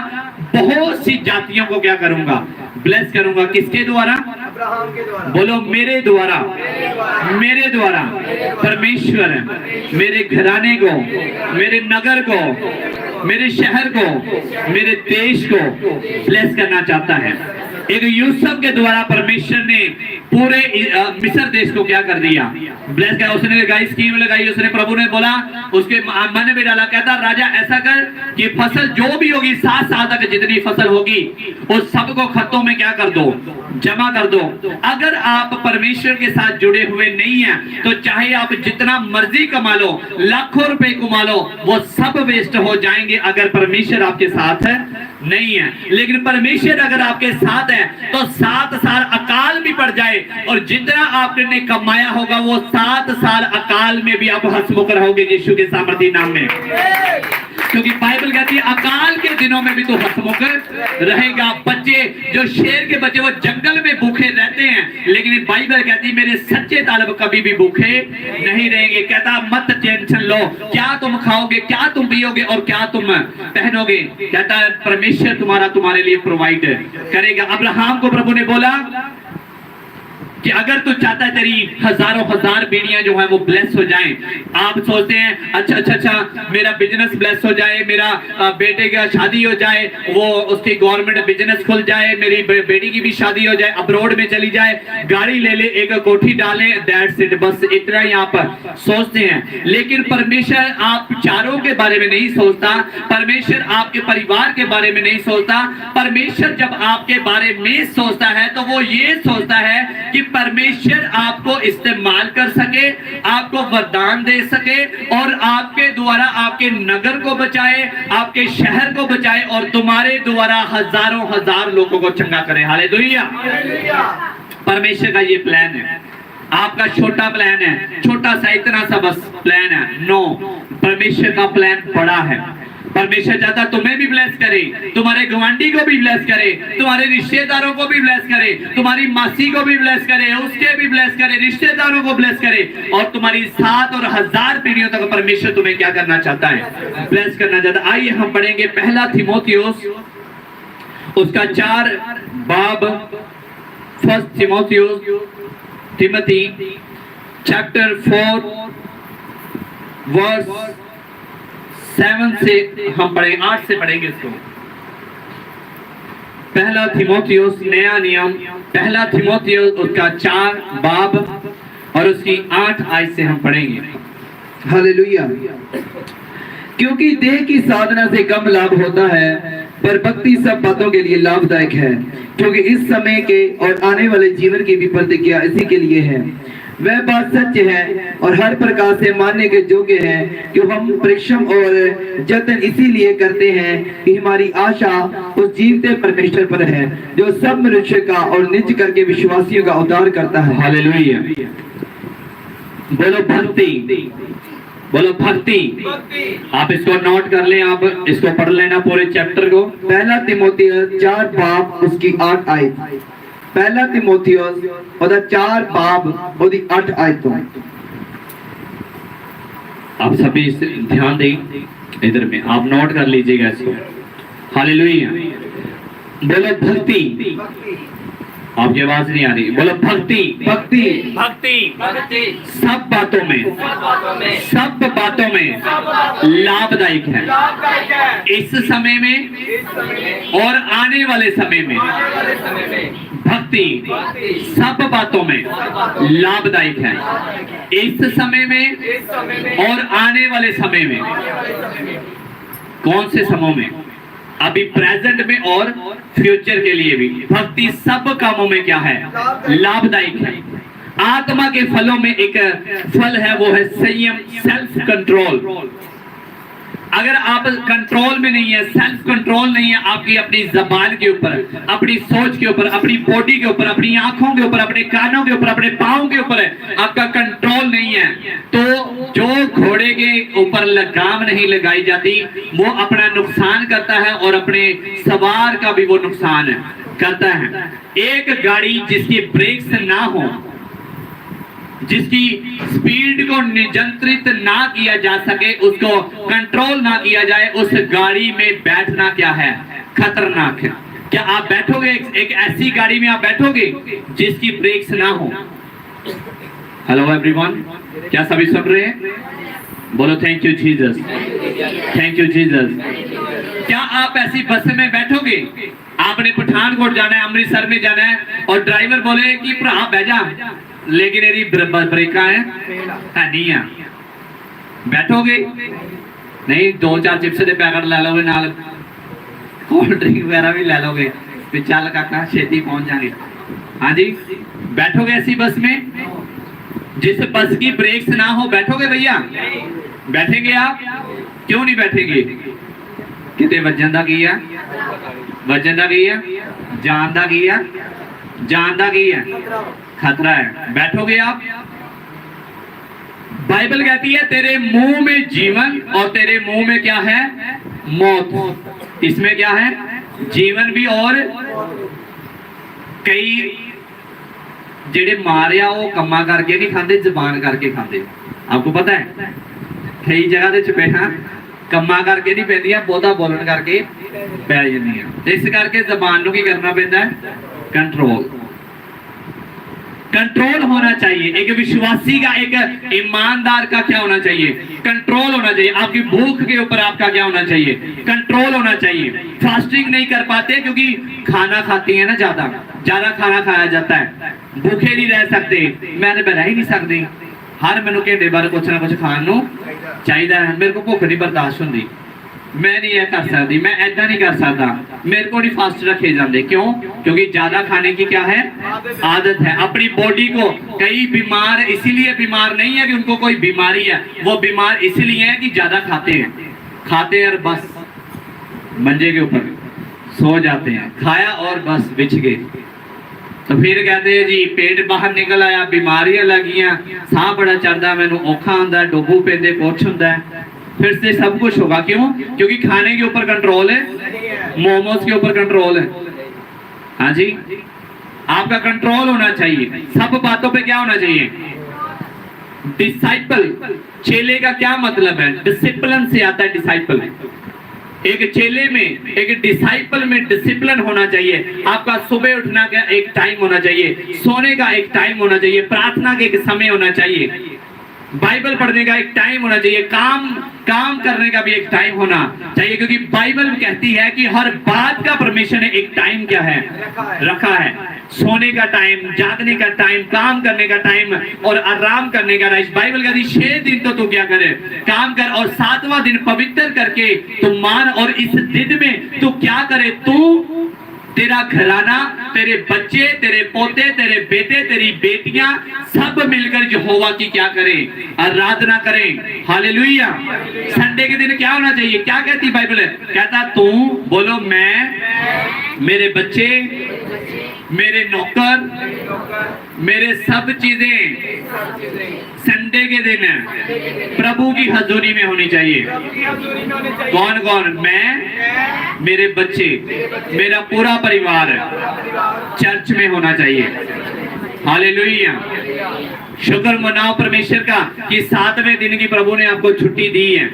बहुत सी जातियों को क्या करूंगा, ब्लेस करूंगा। किसके द्वारा, अब्राहम के द्वारा। बोलो मेरे द्वारा, मेरे द्वारा परमेश्वर मेरे घराने को, मेरे नगर को, मेरे शहर को, मेरे देश को ब्लेस करना चाहता है। एक यूसुफ के द्वारा परमेश्वर ने पूरे मिस्र देश को क्या कर दिया, ब्लेस किया। उसने लगाई स्कीम लगाई, उसने प्रभु ने बोला उसके मन में डाला, कहता राजा ऐसा कर कि फसल जो भी होगी 7 साल तक जितनी फसल होगी उस सबको खत्तों में क्या कर दो, जमा कर दो। अगर आप परमेश्वर के साथ जुड़े हुए नहीं हैं तो चाहे आप जितना मर्जी कमा लो, लाखों रुपए कमा लो, वो सब वेस्ट हो जाएंगे अगर परमेश्वर आपके साथ नहीं है। लेकिन परमेश्वर अगर आपके साथ है तो 7 साल अकाल भी पड़ जाए और जितना आपने कमाया होगा वो 7 साल अकाल में भी आप हंसमुख रहोगे यीशु के सामर्थी नाम में। क्योंकि बाइबल कहती है अकाल के दिनों में भी तो हंसमुख रहेगा। बच्चे जो शेर के बच्चे वो जंगल में भूखे रहते हैं, लेकिन बाइबल कहती है मेरे सच्चे तालब कभी भी भूखे नहीं रहेंगे। कहता मत टेंशन लो, क्या तुम खाओगे, क्या तुम पियोगे और क्या तुम पहनोगे। कहता परमेश्वर तुम्हारे लिए प्रोवाइड करेगा। अब्राहम को प्रभु ने बोला कि अगर तू चाहता है तेरी हजारों हजार बेटियां जो है वो ब्लेस हो जाएं। आप सोचते हैं अच्छा मेरा बिजनेस ब्लेस हो जाए, मेरा बेटे का शादी हो जाए, वो उसकी गवर्नमेंट बिजनेस खुल जाए, मेरी बेटी की भी शादी हो जाए, अब्रॉड में चली जाए, गाड़ी ले ले, एक कोठी डाले, दैट्स इट, बस इतना ही आप सोचते हैं। लेकिन परमेश्वर आप चारों के बारे में नहीं सोचता, परमेश्वर आपके परिवार के बारे में नहीं सोचता। परमेश्वर जब आपके बारे में सोचता है तो वो ये सोचता है कि परमेश्वर आपको इस्तेमाल कर सके, आपको वरदान दे सके और आपके द्वारा आपके नगर को बचाए, आपके शहर को बचाए और तुम्हारे द्वारा हजारों हजार लोगों को चंगा करे। हालेलुया। परमेश्वर का ये प्लान है। आपका छोटा प्लान है, छोटा सा इतना सा बस प्लान है। नो, परमेश्वर का प्लान बड़ा है। परमेश्वर चाहता तुम्हें भी ब्लेस करे, तुम्हारे गवांडी को भी ब्लेस करे, तुम्हारे रिश्तेदारों को भी ब्लेस करे, तुम्हारी मासी को भी ब्लेस करे, उसके भी ब्लेस करे, रिश्तेदारों को ब्लेस करे, और तुम्हारी 7 और 1000 पीढ़ियों तक परमेश्वर तुम्हें क्या करना चाहता है, ब्लेस करना चाहता है। आइए हम पढ़ेंगे पहला थिमोथियुस उसका 4 बाब, फर्स्ट तिमोथी चैप्टर 4 वर्स 7 से हम पढ़ेंगे, 8 से पढ़ेंगे इसको। पहला थिमोथियुस नया नियम, पहला थिमोथियुस उसका 4 बाब और उसकी 8 आयत से हम पढ़ेंगे। हालेलुया। क्योंकि देह की साधना से कम लाभ होता है, पर भक्ति सब बातों के लिए लाभदायक है, क्योंकि इस समय के और आने वाले जीवन की भी प्रतिज्ञा इसी के लिए है। वह बात सच है और हर प्रकार से मानने के योग्य है कि हम परिश्रम और जतन इसीलिए करते हैं कि हमारी आशा उस जीवते परमेश्वर पर है, जो सब मनुष्य का और निज करके विश्वासियों का उद्धार करता है। हालेलुया। बोलो भक्ति, बोलो भक्ति। आप इसको नोट कर लें, आप इसको पढ़ लेना पूरे चैप्टर को। पहला तिमोथियुस 4 बाब उसकी 8 आयत। पहला तिमोथियुस और 4 बाब और 8 आयतों। आप सभी इस ध्यान दें, इधर में आप नोट कर लीजिएगा इसको। हालेलुया। बोलो भक्ति। आपकी आवाज नहीं आ रही, बोलो भक्ति। भक्ति भक्ति सब बातों में, सब बातों में लाभदायक है, इस समय में और आने वाले समय में। भक्ति सब बातों में लाभदायक है, इस समय में और आने वाले समय में। कौन से समय में? अभी प्रेजेंट में और फ्यूचर के लिए भी। भक्ति सब कामों में क्या है? लाभदायक है। आत्मा के फलों में एक फल है, वो है संयम, सेल्फ कंट्रोल। अगर आप कंट्रोल में नहीं है, सेल्फ कंट्रोल नहीं है आपकी अपनी जबान के ऊपर, अपनी सोच के ऊपर, अपनी बॉडी के ऊपर, अपनी आंखों के ऊपर, अपने कानों के ऊपर, अपने पाँव के ऊपर है, आपका कंट्रोल नहीं है, तो जो घोड़े के ऊपर लगाम नहीं लगाई जाती वो अपना नुकसान करता है और अपने सवार का भी वो नुकसान करता है। एक गाड़ी जिसकी ब्रेक्स ना हो, जिसकी स्पीड को नियंत्रित ना किया जा सके, उसको कंट्रोल ना किया जाए, उस गाड़ी में बैठना क्या है? खतरनाक है। क्या आप बैठोगे एक ऐसी गाड़ी में? आप बैठोगे जिसकी ब्रेक्स ना हो? हेलो एवरीवन, क्या सभी सुन रहे हैं? बोलो thank you Jesus, thank you Jesus. क्या आप ऐसी बस में बैठोगे? आपने पठानकोट जाना है, अमृतसर में जाना है, और ड्राइवर बोले कि भरा बह जा, लेकिन यदि ब्रेका है नहीं है, बैठोगे नहीं? 2-4 चिप्स के पैकेट ले लोगे, नाल कोल्ड ड्रिंक वगैरह भी ले लोगे, फिर चल काका छेती पहुंच जाएंगे। हाँ जी, बैठोगे ऐसी बस में जिस बस की ब्रेक्स ना हो? बैठोगे भैया? बैठेंगे आप? क्यों नहीं बैठेंगे? कितने वजन का की है? वजन का की है? जान का की है? जान का की है? खतरा है। बैठोगे आप? बाइबल कहती है तेरे मुंह में जीवन और तेरे मुंह में क्या है? मौत। इसमें क्या है? जीवन भी, और कई जेड़े मारिया वो कम्मा करके नहीं खाते, जबान करके खाते। आपको पता है कई जगह ते चपेटा कम्मा करके नहीं पैंदियां, बहुता बोलन करके पै जांदियां। इस करके जबान नूं की करना पैंदा है? कंट्रोल। कंट्रोल होना चाहिए। एक विश्वासी का, एक ईमानदार का क्या होना चाहिए? कंट्रोल होना चाहिए। आपकी भूख के ऊपर आपका क्या होना चाहिए? कंट्रोल होना चाहिए। फास्टिंग नहीं कर पाते क्योंकि खाना खाती है ना, ज्यादा खाना खाया जाता है, भूखे नहीं रह सकते। मैंने बना ही नहीं सकती, हर मैनू घंटे बाद कुछ ना कुछ खान नूं चाहिदा है। मेरे को भुख नहीं बर्दाश्त होंदी, मैं नहीं कर सकती, मैं ऐदा नहीं कर सकता, मेरे को नहीं फास्ट रखे जाते। क्यों? क्योंकि ज्यादा खाने की क्या है? आदत है। अपनी बॉडी को, कई बीमार इसीलिए बीमार नहीं है कि उनको कोई बीमारी है, वो बीमार इसलिए है कि ज्यादा खाते हैं और बस मंजे के ऊपर सो जाते हैं, खाया और बस बिछ गए। तो फिर कहते हैं जी पेट बाहर निकल आया, बीमारियां लगियां, साह बड़ा चढ़ता, मैनू औखा हुंदा, डोबू पैंदे, कुछ हुंदा। फिर से सब कुछ होगा। क्यों? क्योंकि खाने के ऊपर कंट्रोल है, मोमोज के ऊपर कंट्रोल है। हाँ जी, आपका कंट्रोल होना चाहिए। सब बातों पे क्या होना चाहिए? डिसाइपल, चेले का क्या मतलब है? डिसिप्लिन से आता है डिसाइपल। एक चेले में, एक डिसाइपल में डिसिप्लिन होना चाहिए। आपका सुबह उठना का एक टाइम होना चाहिए, सोने का एक टाइम होना चाहिए, प्रार्थना का एक समय होना चाहिए, बाइबल पढ़ने का एक टाइम होना चाहिए, काम करने का भी एक टाइम होना चाहिए। क्योंकि बाइबल कहती है कि हर बात का परमेश्वर ने एक टाइम क्या है? रखा है। सोने का टाइम, जागने का टाइम, काम करने का टाइम और आराम करने का टाइम। बाइबल कहती है 6 दिन तो तू क्या करे? काम कर, और 7वां दिन पवित्र करके तू मान। और इस दिन में तू क्या करे? तू, तेरा घराना, तेरे बच्चे, तेरे पोते, तेरे बेटे, तेरी बेटियां सब मिलकर यहोवा की क्या करें? आराधना करें। हालेलुया। संडे के दिन क्या होना चाहिए? क्या कहती बाइबल? कहता तू, बोलो मैं, मेरे बच्चे, मेरे नौकर, मेरे सब चीजें संडे के दिन प्रभु की हजूरी में होनी चाहिए। कौन कौन? मैं, मेरे बच्चे, मेरा पूरा परिवार चर्च में होना चाहिए। हालेलुया। शुक्र मनाओ परमेश्वर का कि 7वें दिन की प्रभु ने आपको छुट्टी दी है।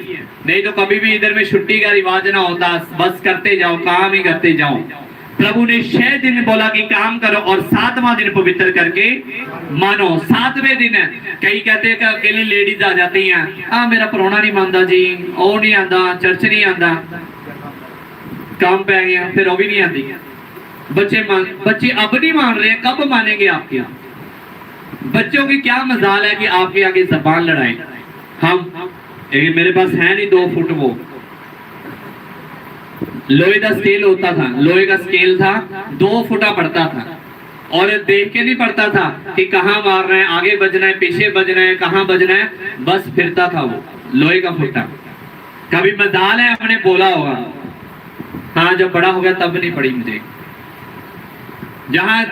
नहीं तो कभी भी इधर में छुट्टी का रिवाज ना होता, बस करते जाओ, काम ही करते जाओ। प्रभु ने 6 दिन बोला कि काम करो और 7वां दिन पवित्र करके मानो। 7वें दिन कई कहते हैं कि अकेली लेडीज आ जाती हैं, मेरा परोना नहीं मानता जी, वो नहीं आता, चर्च नहीं आता, काम पे गया, फिर वो भी नहीं आती। बच्चे अब नहीं मान रहे, कब मानेंगे आपके? बच्चों की क्या मजाल है कि आपके आगे जबान लड़ाए। हम मेरे पास है नहीं 2 फुट, वो लोहे का स्केल होता था, लोहे का स्केल था, 2 फुटा पड़ता था और देख के नहीं पड़ता था कि कहाँ मार रहे हैं, आगे बजना है, पीछे बजना है, कहाँ बजना है, बस फिरता था वो लोहे का फुटा। कभी मजाल है आपने बोला होगा, हाँ जब बड़ा हो गया तब नहीं पड़ी मुझे। जहां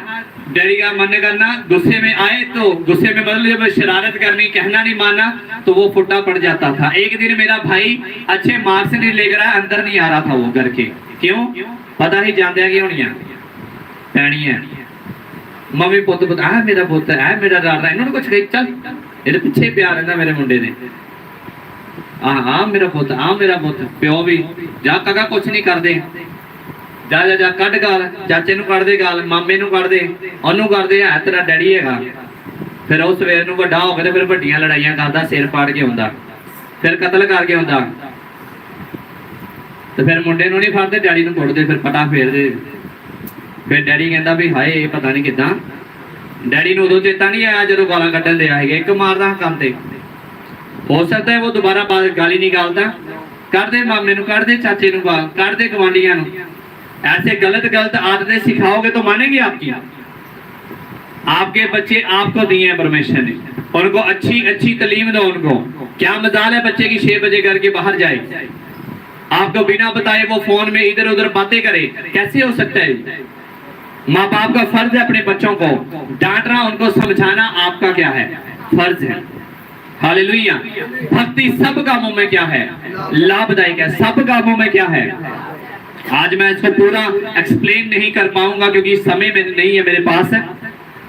डैडी का मन करना, गुस्से में आए तो गुस्से में मतलब जब शरारत करनी, कहना नहीं माना तो वो फुटा पड़ जाता था। एक दिन मेरा भाई अच्छे मार्क्स नहीं लेकर आया, अंदर नहीं आ रहा था वो घर के। क्यों? पता ही जानते कि होनी पैनी है। मम्मी पुत पुत आ मेरा पुत है, मेरा डाटा, इन्होंने कुछ कही चल ये पिछे प्यार है ना मेरे मुंडे ने, हाँ मेरा पुत, हाँ मेरा पुत। प्यो भी जा काका कुछ नहीं कर दे, जा जा जा कट गाल, चाचे नू कट दे गाल, मामे नू कट दे, ओनू कर दे, है तेरा डैडी हैगा। फिर उस सवेर नू वड्डा हो गया, फिर वड्डियां लड़ाइयां करदा, सिर फाड़ के आउंदा, फिर कतल करके आउंदा। तो फिर मुंडे नू नहीं फड़दे, डैडी नू कुटदे, फिर पटा फेरदे। फिर डैडी कहंदा भी हाय ये पता नहीं किदां। डैडी नू उदों चेता नहीं आया जदों गालां कड्डण दे आएगा, एक मारदा काम ते। हो सकता है वो दोबारा गाली निकालता, कर दे मामे नू, कर दे चाचे नू गाल, कर दे गवांडियां नू। ऐसे गलत गलत आदतें सिखाओगे तो मानेंगे आपकी? आपके बच्चे आपको दिए हैं परमेश्वर ने, उनको अच्छी अच्छी तालीम दो। उनको क्या मजाल है बच्चे की 6 बजे घर के बाहर जाए, आपको बिना बताए वो फोन में इधर उधर बातें करे, कैसे हो सकता है? माँ बाप का फर्ज है अपने बच्चों को डांटना, उनको समझाना आपका क्या है? फर्ज है। हालेलुया। भक्ति सब कामों में क्या है? लाभदायक है। सब कामों में क्या है? आज मैं इसको पूरा एक्सप्लेन नहीं कर पाऊंगा क्योंकि समय में नहीं है मेरे पास।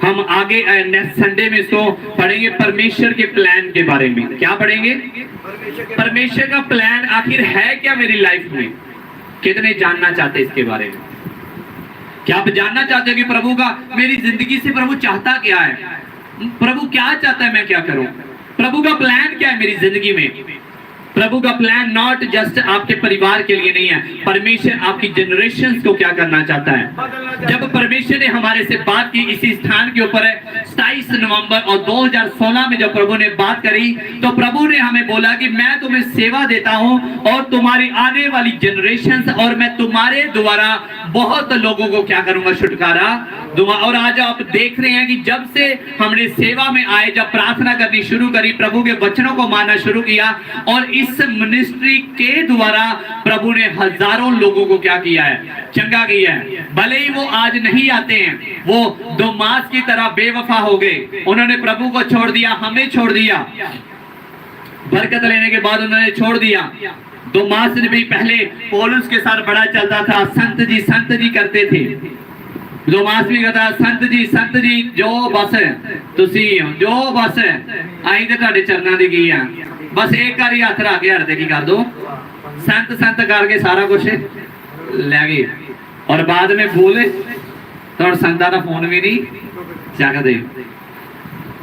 हम आगे नेक्स्ट संडे में इसको पढ़ेंगे, परमेश्वर के प्लान के बारे में। क्या पढ़ेंगे? परमेश्वर का प्लान आखिर है क्या मेरी लाइफ में? कितने जानना चाहते इसके बारे में? क्या आप जानना चाहते हो कि प्रभु का मेरी जिंदगी से प्रभु चाहता क्या है? प्रभु क्या चाहता है मैं क्या करूं? प्रभु का प्लान क्या है मेरी जिंदगी में? प्रभु का प्लान नॉट जस्ट आपके परिवार के लिए नहीं है, परमेश्वर आपकी जनरेशंस को क्या करना चाहता है। जब परमेश्वर ने हमारे से बात की इसी स्थान के ऊपर 27 नवंबर और 2016 में जब प्रभु ने बात करी तो प्रभु ने हमें बोला कि मैं तुम्हें सेवा देता हूं और तुम्हारी आने वाली जनरेशंस, और मैं तुम्हारे द्वारा बहुत लोगों को क्या करूंगा? छुटकारा दूंगा। और आज आप देख रहे हैं कि जब से हमने सेवा में आए, जब प्रार्थना करनी शुरू करी, प्रभु के वचनों को मानना शुरू किया, और इस मिनिस्ट्री के द्वारा प्रभु ने हजारों लोगों को क्या किया है? चंगा किया है। भले ही वो आज नहीं आते हैं, वो दोमास की तरह बेवफा हो गए, उन्होंने प्रभु को छोड़ दिया, हमें छोड़ दिया। बरकत लेने के बाद उन्होंने छोड़ दिया। दोमास भी पहले पौलुस के साथ बड़ा चलता था, संत जी करते थे। दोमास भी कहता संत जी जो बस तुसी जो बस आई ते तुहाडे चरणां दी की आ, बस एक बारी हथ रख के हड़ते की कर दो, संत करके सारा कुछ ले गए। और बाद में बोले तो संतां दा फोन भी नहीं चकदे।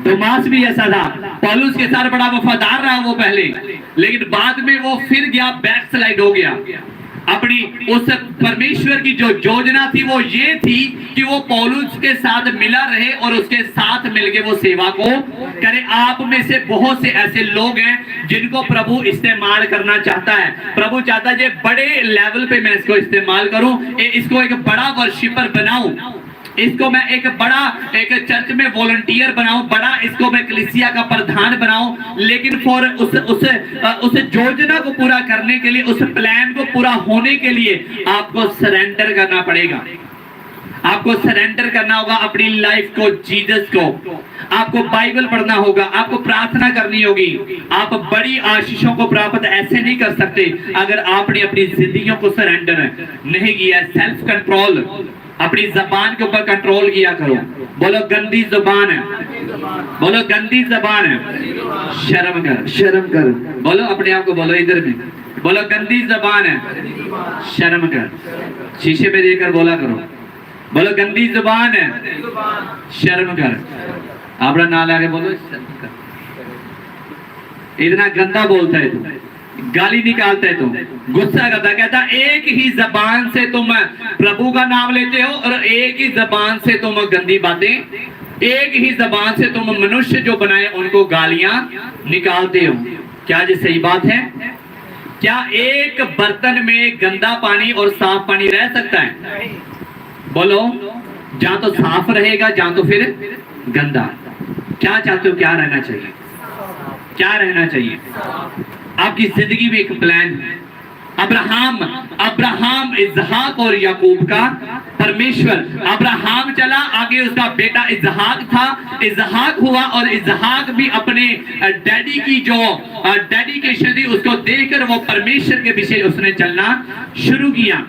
दोमास भी ऐसा था, पौलुस के साथ बड़ा वफादार रहा वो पहले, लेकिन बाद में वो फिर गया, बैकस्लाइड हो गया। अपनी उस परमेश्वर की जो योजना थी वो ये थी कि वो पौलुस के साथ मिला रहे और उसके साथ मिलके वो सेवा को करे। आप में से बहुत से ऐसे लोग हैं जिनको प्रभु इस्तेमाल करना चाहता है। प्रभु चाहता है जे बड़े लेवल पे मैं इसको इस्तेमाल करूं, इसको एक बड़ा वर्शिपर बनाऊं, इसको मैं एक चर्च में वॉलंटियर बनाऊं, बड़ा इसको मैं कलीसिया का प्रधान बनाऊं। लेकिन फॉर उस योजना को पूरा करने के लिए, उस प्लान को पूरा होने के लिए आपको सरेंडर करना पड़ेगा। आपको सरेंडर करना होगा अपनी लाइफ को जीसस को। आपको बाइबल पढ़ना होगा, आपको प्रार्थना करनी होगी। आप बड़ी आशीषों को प्राप्त ऐसे नहीं कर सकते अगर आपने अपनी जिंदगियों को सरेंडर नहीं किया। सेल्फ कंट्रोल, अपनी जबान के ऊपर कंट्रोल किया करो। बोलो गंदी जुबान है, बोलो गंदी जबान है, शर्म कर, शर्म कर। बोलो अपने आप को, बोलो इधर में, बोलो गंदी जबान है, शर्म कर। शीशे पे देखकर बोला करो, बोलो गंदी जुबान है, शर्म कर। अपना नाम आगे बोलो, शर्म कर। इतना गंदा बोलता है तू, गाली निकालता है तुम, गुस्सा करता है, कहता एक ही जबान से तुम प्रभु का नाम लेते हो और एक ही जबान से तुम गंदी बातें, एक ही जबान से तुम मनुष्य जो बनाए उनको गालियां निकालते हो। क्या ये सही बात है? क्या एक बर्तन में गंदा पानी और साफ पानी रह सकता है? बोलो, जहां तो साफ रहेगा जहां तो फिर गंदा। क्या चाहते हो, क्या रहना चाहिए? क्या रहना चाहिए? आपकी जिंदगी में एक प्लान है। अब्राहम इजहाक और याकूब का परमेश्वर। अब्राहम चला, आगे उसका बेटा इजहाक था, इजहाक हुआ और इजहाक भी अपने डैडी की जो डेडिकेशन थी उसको देखकर वो परमेश्वर के पीछे उसने चलना शुरू किया।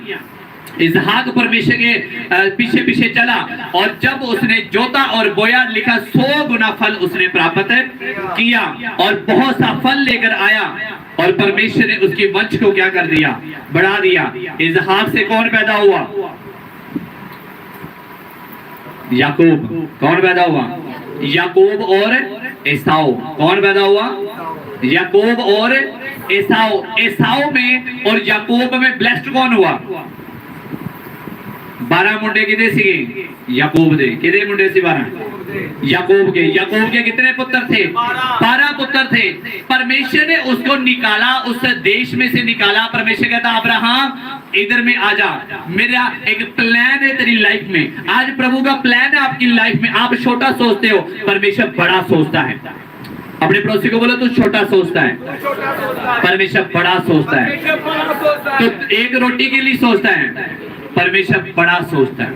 इजहाक परमेश्वर के पीछे पीछे चला और जब उसने जोता और बोया, लिखा 100 गुना फल उसने प्राप्त किया और बहुत सा फल लेकर आया और परमेश्वर ने उसकी वंश को क्या कर दिया? बढ़ा दिया। इजहाक से कौन पैदा हुआ? याकूब। कौन पैदा हुआ? याकूब और एसाऊ। कौन पैदा हुआ? याकूब और एसाऊ। एसाऊ में और याकूब में ब्लेस्ड कौन हुआ? 12 मुंडे किदे सीगे? याकूब दे। किदे मुंडे सी 12? याकूब के। याकूब के कितने पुत्र थे? 12 पुत्र थे। परमेश्वर ने उसको निकाला, उस देश में से निकाला। परमेश्वर कहता अब्राहम इधर में आ जा, मेरा एक प्लान है तेरी लाइफ में। आज प्रभु का प्लान है आपकी लाइफ में। आप छोटा सोचते हो, परमेश्वर बड़ा सोचता है। अपने पड़ोसी को बोलो तू छोटा सोचता है, परमेश्वर बड़ा सोचता है। तो एक रोटी के लिए सोचता है, परमेश्वर बड़ा सोचता है।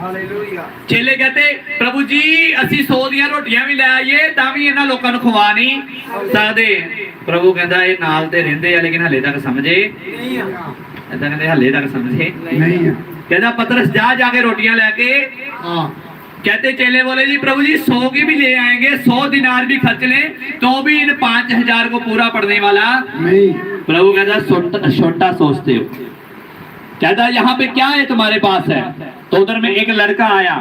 चेले कहते प्रभु जी असी 100 ਦੀਆਂ ਰੋਟੀਆਂ ਵੀ ਲੈ ਆਈਏ ਤਾਂ ਵੀ ਇਹਨਾਂ ਲੋਕਾਂ ਨੂੰ ਖਵਾ ਨਹੀਂ ਸਕਦੇ। ਪ੍ਰਭੂ ਕਹਿੰਦਾ ਇਹ ਨਾਲ ਤੇ ਰਹਿੰਦੇ ਆ ਲੇਕਿਨ ਹਲੇ ਤੱਕ ਸਮਝੇ ਨਹੀਂ ਆ। ਇਦਾਂ ਕਹਿੰਦੇ ਹਲੇ ਤੱਕ ਸਮਝੇ ਨਹੀਂ ਆ। ਕਹਿੰਦਾ ਪਤਰਸ जा के रोटियां लेके। कहते चेले बोले जी प्रभु जी 100 की भी ले आएंगे, 100 दिनार भी खर्च ले तो भी इन 5000 को पूरा पड़ने वाला नहीं। प्रभु कहता छोटा सोचते हो। कहता यहाँ पे क्या है तुम्हारे पास है? तो उधर में एक लड़का आया।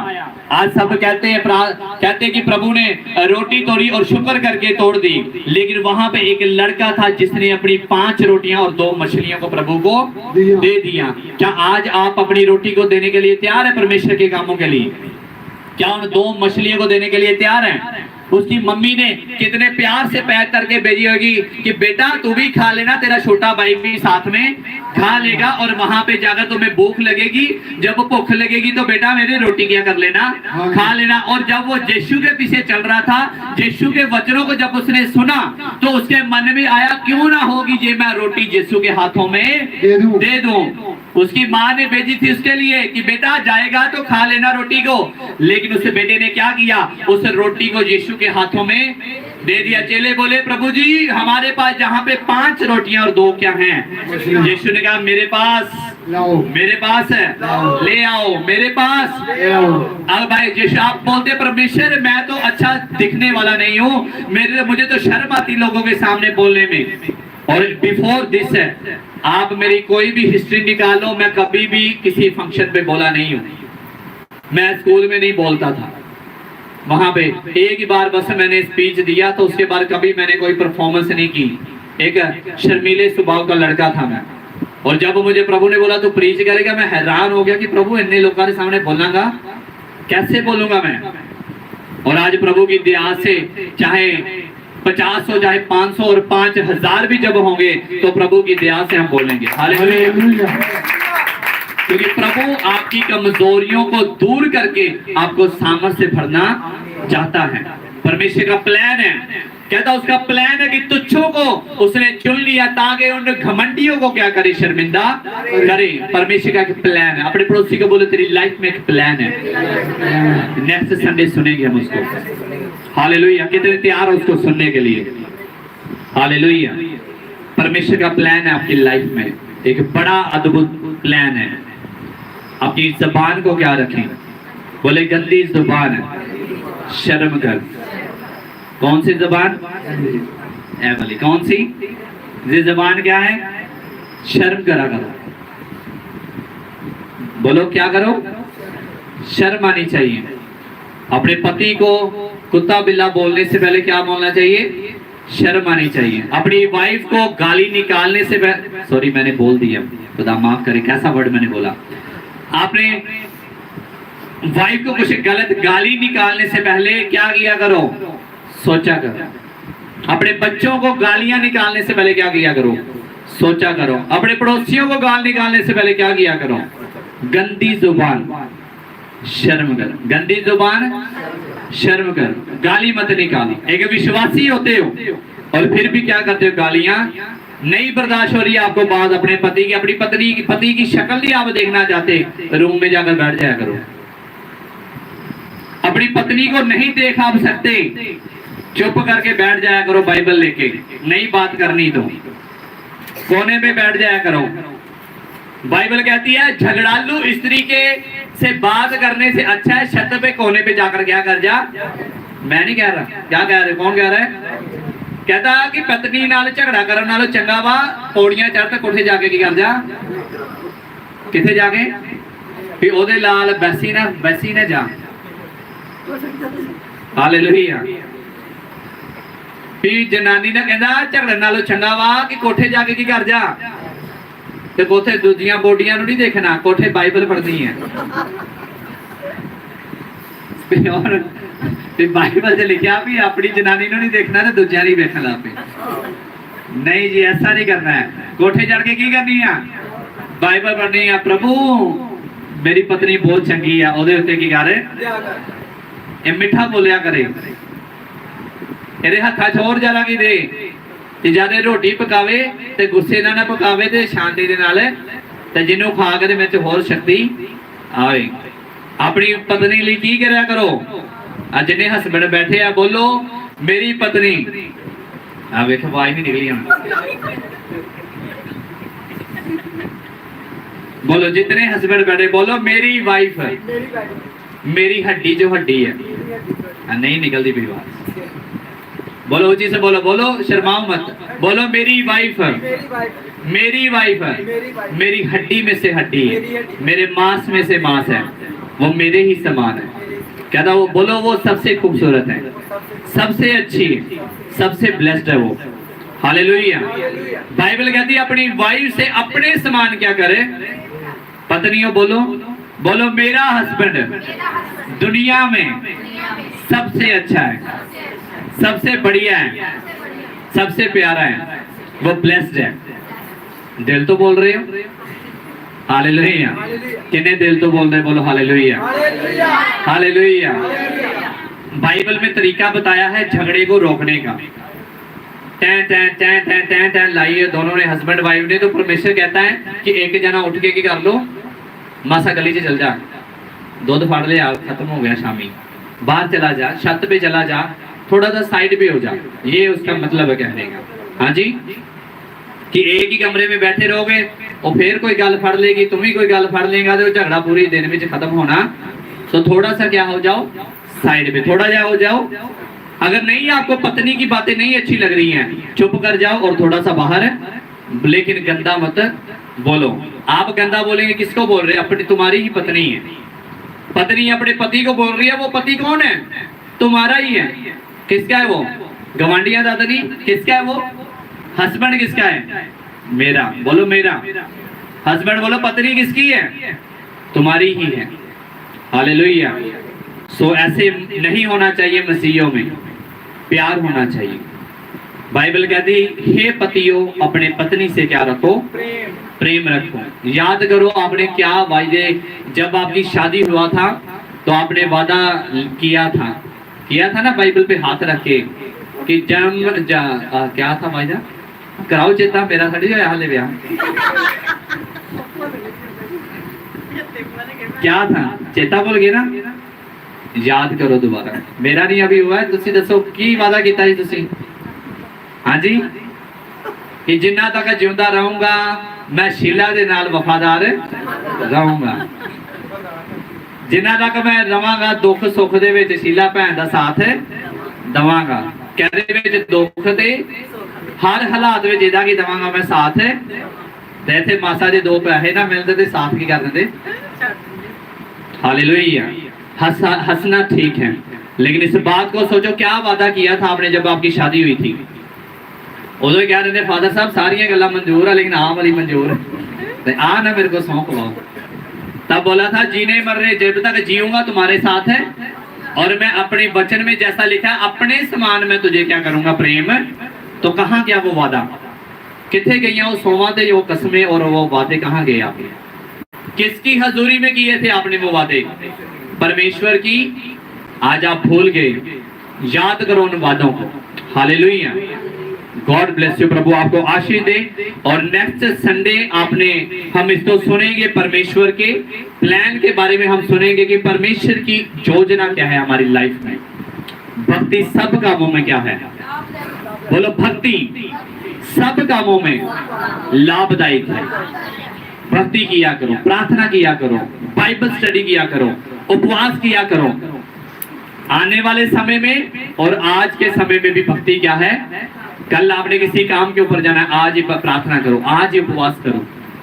आज सब कहते हैं कि प्रभु ने रोटी तोड़ी और शुक्र करके तोड़ दी, लेकिन वहां पे एक लड़का था जिसने अपनी 5 रोटियां और 2 मछलियों को प्रभु को दे दिया। क्या आज आप अपनी रोटी को देने के लिए तैयार है परमेश्वर के कामों के लिए? क्या उन 2 मछलियों को देने के लिए तैयार हैं? उसकी मम्मी ने कितने प्यार से पैक करके भेजी होगी कि बेटा तू भी खा लेना, तेरा छोटा भाई भी साथ में खा लेगा और वहां पे जाकर तुम्हें भूख लगेगी, जब भूख लगेगी तो बेटा मेरे रोटी क्या कर लेना, खा लेना। और जब वो यीशु के पीछे चल रहा था, यीशु के वचनों को जब उसने सुना तो उसके मन में आया क्यों ना होगी ये मैं रोटी यीशु के हाथों में दे दूं। उसकी माँ ने भेजी थी उसके लिए कि बेटा जाएगा तो खा लेना रोटी को, लेकिन उस बेटे ने क्या किया, उस रोटी को यीशु के हाथों में दे दिया। चेले बोले प्रभु जी हमारे पास जहाँ पे 5 रोटियां और 2 क्या हैं? यीशु ने कहा मेरे पास है, ले आओ मेरे पास। अब भाई यीशु आप बोलते परमेश्वर मैं तो अच्छा दिखने वाला नहीं हूँ, मुझे तो शर्म आती लोगों के सामने बोलने में। और बिफोर दिस है आप मेरी कोई भी हिस्ट्री निकालो, मैं कभी भी किसी फंक्शन पे बोला नहीं हूँ। मैं स्कूल में नहीं बोलता था, वहां पे एक ही बार बस मैंने स्पीच दिया, तो उसके बाद कभी मैंने कोई परफॉर्मेंस नहीं की। एक शर्मीले स्वभाव का लड़का था मैं, और जब मुझे प्रभु ने बोला तू प्रीच करेगा, मैं हैरान हो गया कि प्रभु इतने लोगों के सामने बोलूंगा, कैसे बोलूंगा मैं। और आज प्रभु की दया से चाहे 50 हो चाहे 500 और 5000 भी जब होंगे तो प्रभु की दया से हम बोलेंगे हालेलुया। क्योंकि प्रभु आपकी कमजोरियों को दूर करके आपको सामर्थ्य से भरना चाहता है। परमेश्वर का प्लान है, कहता उसका प्लान है कि तुच्छों को उसने चुन लिया ताकि उन घमंडियों को क्या करे, शर्मिंदा करे। परमेश्वर का एक प्लान है। अपने पड़ोसी को बोले तेरी लाइफ में एक प्लान है। नेक्स्ट संडे सुनेंगे हम उसको। हालेलुया। कितने तैयार हो उसको सुनने के लिए? हालेलुया। परमेश्वर का प्लान है आपकी लाइफ में, एक बड़ा अद्भुत प्लान है। अपनी जबान को क्या रखें? बोले गंदी जुबान है, शर्म कर। कौन सी जबान? ए वाली। कौन सी? ये जबान क्या है? शर्म करा करो। बोलो क्या करो? शर्म आनी चाहिए। अपने पति को कुत्ता बिल्ला बोलने से पहले क्या बोलना चाहिए? शर्म आनी चाहिए। अपनी वाइफ को गाली निकालने से पहले, सॉरी मैंने बोल दिया, खुदा माफ करे, कैसा वर्ड मैंने बोला। आपने वाइफ को कुछ गलत गाली निकालने से पहले क्या किया करो? सोचा करो। अपने बच्चों को गालियां निकालने से पहले क्या किया करो? सोचा करो। अपने पड़ोसियों को गाल निकालने से पहले क्या किया करो? गंदी जुबान, शर्म कर। गंदी जुबान, शर्म कर, गाली मत निकालो। एक विश्वासी होते हो और फिर भी क्या करते हो? गालियां नहीं बर्दाश्त हो रही है आपको बात अपने पति की, अपनी पति की शक्ल नहीं आप देखना चाहते, रूम में जाकर बैठ जाया करो। अपनी पत्नी को नहीं देख आप सकते, चुप करके बैठ जाया करो, बाइबल लेके। नहीं बात करनी तो कोने पे बैठ जाया करो। बाइबल कहती है झगड़ालू स्त्री के से बात करने से अच्छा है छत पे कोने पे जाकर क्या कर जा। मैं नहीं कह रहा, क्या कह रहे? कौन कह रहा है? कहता कि पत्नी नाल झगड़ा करन नालों चंगा वा पौड़ियां चढ़ के कोठे जाके की कर जा। किथे जाके? भी ओदे लाल बैसी ना जा। हालेलुया। भी जनानी ने कहता झगड़न नालों चंगा वा कि कोठे जाके की कर जा। ते कोठे दूजियां बोडियां नहीं देखना, कोठे बाइबल पढ़नी है। और बाइबल से लिखा भी अपनी जनानी नहीं देखना तो दूजिया नहीं देखना ला पे। नहीं जी ऐसा नहीं करना है। कोठे चढ़ के की करनी है? बाइबल पढ़नी है। प्रभु मेरी पत्नी बहुत चंगी है, ओदे उत्ते की करे ये मिठा बोलिया करे, ਇਹਦੇ ਹੱਥਾਂ 'ਚ ਹੋਰ ਜ਼ਿਆਦਾ ਕੀ ਦੇ ਤੇ ਜਿਆਦਾ ਰੋਟੀ ਪਕਾਵੇ ਤੇ ਗੁੱਸੇ ਨਾਲ ਨਾ ਪਕਾਵੇ ਤੇ ਸ਼ਾਂਤੀ ਦੇ ਨਾਲ, ਤੇ ਜਿਹਨੂੰ ਖਾ ਕੇ ਤੇ ਵਿੱਚ ਹੋਰ ਸ਼ਕਤੀ ਆਵੇ। ਆਪਣੀ ਪਤਨੀ ਲਈ ਕੀ ਕਰਿਆ ਕਰੋ? ਅੱਜ ਜਿੰਨੇ ਹਸਬੈਂਡ ਬੈਠੇ ਆ ਬੋਲੋ ਮੇਰੀ ਪਤਨੀ। ਆ ਵੇਖੋ ਆਵਾਜ਼ ਨਹੀਂ ਨਿਕਲੀ ਹੁਣ। बोलो जितने हस्बैंड बैठे बोलो मेरी वाइफ है, मेरी हड्डी जो हड्डी है। नहीं निकलती मेरी बात। बोलो ऊंची से बोलो, बोलो शर्माओ मत। बोलो मेरी वाइफ है, मेरी वाइफ है, मेरी हड्डी में से हड्डी है, मेरे मांस में से मांस है, वो मेरे ही समान है। कहता वो बोलो वो सबसे खूबसूरत है, सबसे अच्छी, सबसे ब्लेस्ड है वो। हालेलुया। बाइबल कहती है अपनी वाइफ से अपने समान क्या करे? पत्नियों बोलो, बोलो मेरा हस्बैंड दुनिया में सबसे अच्छा है, सबसे बढ़िया है, सबसे प्यारा है, वो ब्लेस्ड है। दिल तो बोल रहे हो? हालेलुया। कितने दिल तो बोल रहे? बोलो हालेलुया, हालेलुया। बाइबल में तरीका बताया है झगड़े को रोकने का। टैं टैं टैं टैं टैं टैं लाई है दोनों ने, हस्बैंड वाइफ ने। तो परमेश्वर कहता है कि एक जना उठ के कर लो, मासा गली से चल जा, दूध फाड़ ले, खत्म हो गया शामी, बाहर चला जा, छत पे चला जा, थोड़ा सा साइड पे हो जा। ये उसका मतलब है कहने का। हाँ जी, कि एक ही कमरे में बैठे रहोगे और फिर कोई गल फड़ लेगी, तुम ही कोई गल फड़ लेगा तो झगड़ा पूरी दिन में खत्म होना। तो थोड़ा सा क्या हो जाओ, साइड पे थोड़ा जा हो जाओ। अगर नहीं आपको पत्नी की बातें नहीं अच्छी लग रही हैं, चुप कर जाओ और थोड़ा सा बाहर, लेकिन गंदा मत बोलो। आप गंदा बोलेंगे, किसको बोल रहे हैं? अपनी, तुम्हारी ही पत्नी है, पत्नी अपने पति को बोल रही है। वो पति कौन है? तुम्हारा ही है। किसका है वो? गवांडिया दादनी। किसका है वो? हस्बैंड किसका है? मेरा। बोलो मेरा। हस्बैंड बोलो पत्नी किसकी है? तुम्हारी ही है। हालेलुया। सो ऐसे नहीं होना चाहिए, मसीहियों में प्यार होना चाहिए। बाइबल कहती हे पतियों अपने पत्नी से क्या रखो? प्रेम रखो। याद करो आपने क्या वायदे, जब आपकी शादी हुआ था तो आपने वादा किया था ना, बाइबल पे हाथ रख के कि क्या था वायदा? कराओ चेता, मेरा सड़ी जो हाले ब्याह क्या था? चेता बोल गए ना, याद करो दोबारा। मेरा नहीं अभी हुआ है, तुसी दसो की वादा किया है तुसी? हाँ जी, कि जिन्ना तक जिंदा रहूंगा मैं शीला दे नाल वफादार रहूंगा, जिन्ना तक मैं रवांगा दुख सुख दे विच शीला भैन दा साथ दवांगा, कहदे विच दुख ते हर हालात विच इहदा की दवांगा मैं साथ। ते इत्थे मासा जे दो पैसे ना मिलदे ते साथ की कर दिंदे। हालेलुया। हंसना ठीक है, लेकिन इस बात को सोचो, क्या वादा किया था आपने जब आपकी शादी हुई थी? उदो कह रहे थे फादर साहब सारियां गल्लां मंजूर है, लेकिन आ वाली मंजूर है, आ ना मेरे को सौंप लो। तब बोला था जीने मरने जब तक जीऊंगा तुम्हारे साथ है, और मैं अपने वचन में जैसा लिखा अपने समान मैं तुझे क्या करूंगा? प्रेम। तो कहाँ गया वो वादा? किथे गई वो सोवादे, वो कसमें और वो वादे कहाँ गए आपने? किसकी हजूरी में किए थे आपने वो वादे? परमेश्वर की। आज आप भूल गए। याद करो उन वादों को। हालेलुया। God bless you. प्रभु आपको आशीष दे। और नेक्स्ट संडे हम इसको सुनेंगे, परमेश्वर के प्लान के बारे में हम सुनेंगे कि परमेश्वर की योजना क्या है हमारी लाइफ में। भक्ति सब कामों में क्या है? बोलो भक्ति सब कामों में लाभदायक है। भक्ति किया करो, प्रार्थना किया करो, बाइबल स्टडी किया करो, उपवास किया करो। आने वाले समय में और आज के समय में भी भक्ति क्या है? कल आपने किसी काम के ऊपर जाना है, आज ही प्रार्थना करो, आज ही उपवास करो,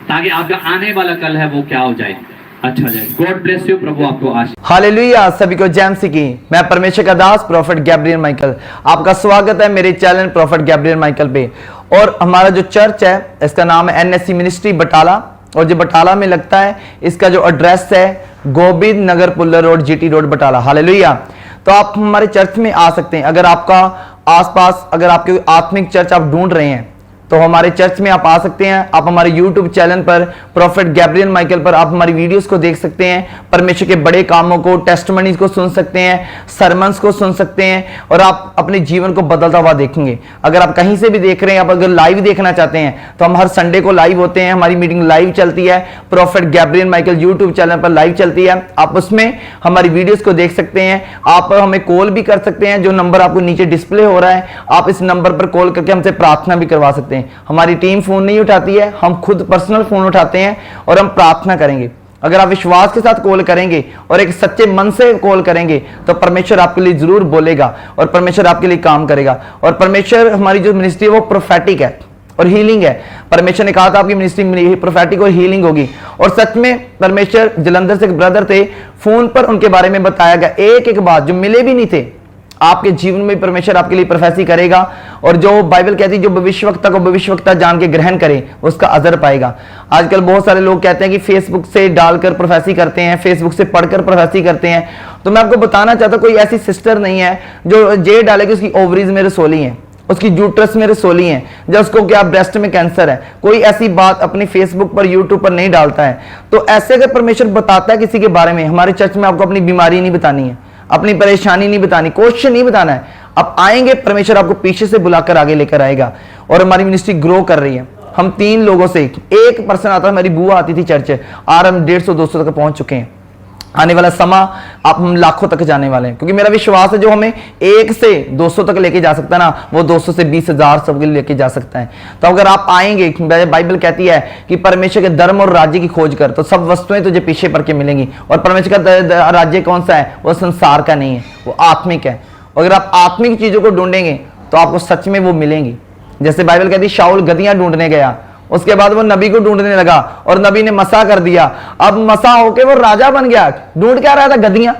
ताकि आपका आने वाला कल है वो क्या हो जाए? अच्छा जाए। God bless you. प्रभु आपको आशीष। हालेलुया। सभी को जय मसीह की। मैं परमेश्वर का दास प्रोफेट गैब्रियल माइकल, आपका स्वागत है मेरे चैनल प्रोफेट गैब्रियल माइकल पे। और हमारा जो चर्च है इसका नाम है NSC मिनिस्ट्री बटाला, और जो बटाला में लगता है, इसका जो एड्रेस है Govind Nagar Pullar road, GT road Batala. Hallelujah. तो आप हमारे चर्च में आ सकते हैं। अगर आपका आसपास अगर आपके आत्मिक चर्च आप ढूंढ रहे हैं तो हमारे चर्च में आप आ सकते हैं। आप हमारे YouTube चैनल पर प्रोफेट गैब्रियल माइकल पर आप हमारी वीडियोस को देख सकते हैं, परमेश्वर के बड़े कामों को, टेस्टिमनीज को सुन सकते हैं, सरमन्स को सुन सकते हैं, और आप अपने जीवन को बदलता हुआ देखेंगे। अगर आप कहीं से भी देख रहे हैं, आप अगर लाइव देखना चाहते हैं तो हम हर संडे को लाइव होते हैं। हमारी मीटिंग लाइव चलती है, prophet Gabriel Michael YouTube channel पर लाइव चलती है। आप उसमें हमारी वीडियोस को देख सकते हैं। आप हमें कॉल भी कर सकते हैं, जो नंबर आपको नीचे डिस्प्ले हो रहा है, आप इस नंबर पर कॉल करके हमसे प्रार्थना भी करवा सकते हैं। हमारी टीम फोन नहीं उठाती है, हम खुद पर्सनल फोन उठाते हैं और हम प्रार्थना करेंगे। अगर आप विश्वास के साथ कॉल करेंगे और एक सच्चे मन से कॉल करेंगे तो परमेश्वर आपके लिए जरूर बोलेगा और परमेश्वर आपके लिए काम करेगा। और परमेश्वर, हमारी जो मिनिस्ट्री है वो प्रोफेटिक है और हीलिंग है। परमेश्वर ने कहा था आपकी मिनिस्ट्री प्रोफेटिक और हीलिंग होगी, और सच में परमेश्वर, जलंधर से एक ब्रदर थे, फोन पर उनके बारे में बताया गया एक एक बात जो मिले भी नहीं थे। आपके जीवन में परमेश्वर आपके लिए प्रोफेसी करेगा, और जो बाइबल कहती है जो भविष्यवक्ता को भविष्यवक्ता जान के ग्रहण करे उसका अजर पाएगा। आजकल बहुत सारे लोग कहते हैं कि फेसबुक से डालकर प्रोफेसी करते हैं, फेसबुक से पढ़कर प्रोफेसी करते हैं। तो मैं आपको बताना चाहता हूं, कोई ऐसी सिस्टर नहीं है जो ये डालेगी उसकी ओवरीज में रसोली है, उसकी यूट्रस में रसोली है, या उसको क्या ब्रेस्ट में कैंसर है। कोई ऐसी बात अपनी फेसबुक पर, यूट्यूब पर नहीं डालता है। तो ऐसे अगर परमेश्वर बताता है किसी के बारे में, हमारे चर्च में आपको अपनी बीमारी नहीं बतानी है, अपनी परेशानी नहीं बतानी, क्वेश्चन नहीं बताना है, आप आएंगे, परमेश्वर आपको पीछे से बुलाकर आगे लेकर आएगा। और हमारी मिनिस्ट्री ग्रो कर रही है। हम 3 लोगों से एक पर्सन आता है, मेरी बुआ आती थी चर्च, आज हम 150-200 तक पहुंच चुके हैं। आने वाला समा आप हम लाखों तक जाने वाले हैं, क्योंकि मेरा विश्वास है जो हमें 1 से 200 तक लेके जा सकता है ना, वो 200 से 20,000 सबके लिए लेके जा सकता है। तो अगर आप आएंगे, बाइबल कहती है कि परमेश्वर के धर्म और राज्य की खोज कर, तो सब वस्तुएं तुझे पीछे पड़ के मिलेंगी। और परमेश्वर का राज्य कौन सा है? वो संसार का नहीं है, वो आत्मिक है। अगर आप आत्मिक चीजों को ढूंढेंगे तो आपको सच में वो मिलेंगी। जैसे बाइबल कहती है शाऊल गद्दियां ढूंढने गया, उसके बाद वो नबी को ढूंढने लगा और नबी ने मसा कर दिया, अब मसा होके वो राजा बन गया। ढूंढ क्या रहा था? गद्दियां।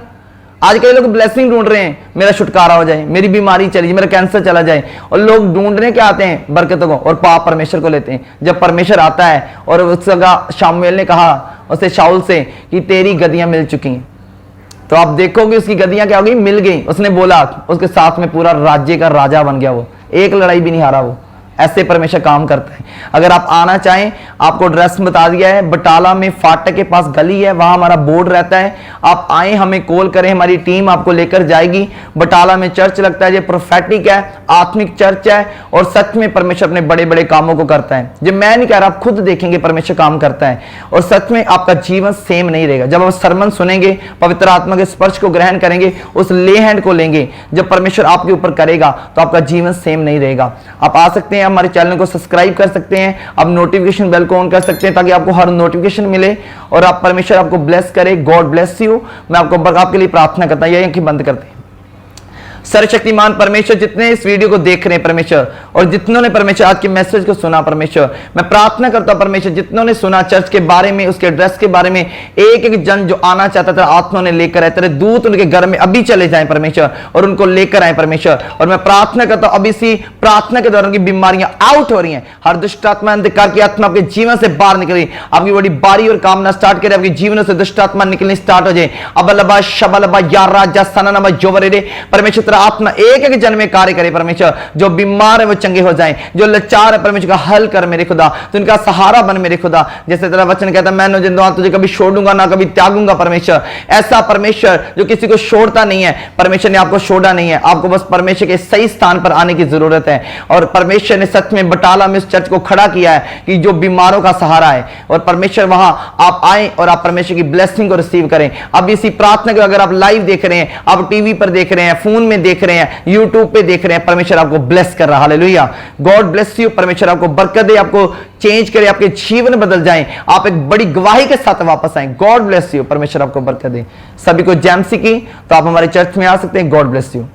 आज कई लोग ब्लेसिंग ढूंढ रहे हैं, मेरा छुटकारा हो जाए, मेरी बीमारी चली जाए, मेरा कैंसर चला जाए। और लोग ढूंढने क्या आते हैं? बरकतों को, और पाप परमेश्वर को लेते हैं। जब परमेश्वर आता है और उस जगह शामुएल ने कहा उसे शाऊल से कि तेरी गद्दियां मिल चुकी हैं, तो आप देखोगे उसकी गद्दियां क्या हो गई? मिल गई। उसने बोला, उसके साथ में पूरा राज्य का राजा बन गया। वो एक लड़ाई भी नहीं हारा। वो ऐसे परमेश्वर काम करता है। अगर आप आना चाहें, आपको एड्रेस बता दिया है, बटाला में फाटक के पास गली है, वहां हमारा बोर्ड रहता है। आप आए, हमें कॉल करें, हमारी टीम आपको लेकर जाएगी। बटाला में चर्च लगता है, ये प्रोफेटिक है, आत्मिक चर्च है, और सच में परमेश्वर अपने बड़े बड़े कामों को करता है। जो मैं नहीं कह रहा, आप खुद देखेंगे परमेश्वर काम करता है, और सच में आपका जीवन सेम नहीं रहेगा। जब आप सरमन सुनेंगे, पवित्र आत्मा के स्पर्श को ग्रहण करेंगे, उस ले हैंड को लेंगे, जब परमेश्वर आपके ऊपर करेगा, तो आपका जीवन सेम नहीं रहेगा। आप आ सकते हैं, हमारे चैनल को सब्सक्राइब कर सकते हैं, आप नोटिफिकेशन बेल को ऑन कर सकते हैं, ताकि आपको हर नोटिफिकेशन मिले और आप परमेश्वर आपको ब्लेस करे। God bless you. मैं आपके लिए प्रार्थना करता हूं। ये आंखें बंद करते हैं। सर्वशक्तिमान परमेश्वर, जितने इस वीडियो को देख रहे हैं परमेश्वर, और जितनों ने परमेश्वर आज के मैसेज को सुना परमेश्वर, मैं प्रार्थना करता हूं परमेश्वर, जितनों ने सुना चर्च के बारे में, उसके एड्रेस के बारे में, एक एक जन जो आना चाहता था आत्मा ने लेकर आए, तेरे दूत उनके घर में अभी चले जाएं परमेश्वर, और उनको लेकर आए परमेश्वर। और मैं प्रार्थना करता हूं, अभी इसी प्रार्थना के दौरान की बीमारियां आउट हो रही हैं, हर दुष्ट आत्मा, अंधकार की आत्मा आपके जीवन से बाहर निकल रही, आपकी बड़ी बारी और कामना स्टार्ट करे, आपके जीवन से दुष्ट आत्मा निकलनी स्टार्ट हो जाए। अबलबा शबलबा या राजा सननमा जोवरे परमेश्वर, आत्मा एक एक जन में कार्य करे परमेश्वर। जो बीमार है वो चंगे हो जाएं, जो लाचार है परमेश्वर का हल कर मेरे खुदा, तो इनका सहारा बन मेरे खुदा। जैसे तेरा वचन कहता है, मैं जिंदा तुझे कभी छोड़ूंगा ना कभी त्यागूंगा परमेश्वर। ऐसा परमेश्वर जो किसी को छोड़ता नहीं है, परमेश्वर ने आपको छोड़ा नहीं है, आपको बस परमेश्वर के सही स्थान पर आने की जरूरत है। और परमेश्वर ने सच में बटाला में इस चर्च को खड़ा किया है कि जो बीमारों का सहारा है, और परमेश्वर वहां आप आए और आप परमेश्वर की ब्लेसिंग को रिसीव करें। अब इसी प्रार्थना को अगर आप लाइव देख रहे हैं, आप टीवी पर देख रहे हैं, फोन में देख रहे हैं, यूट्यूब पे देख रहे हैं, परमेश्वर आपको ब्लेस कर रहा है। हालेलुया। God bless you. परमेश्वर आपको बरकत दे, आपको चेंज करे, आपके जीवन बदल जाएं, आप एक बड़ी गवाही के साथ वापस आए। God bless you. परमेश्वर आपको बरकत दे। सभी को जैमसी की, तो आप हमारे चर्च में आ सकते हैं। God bless you.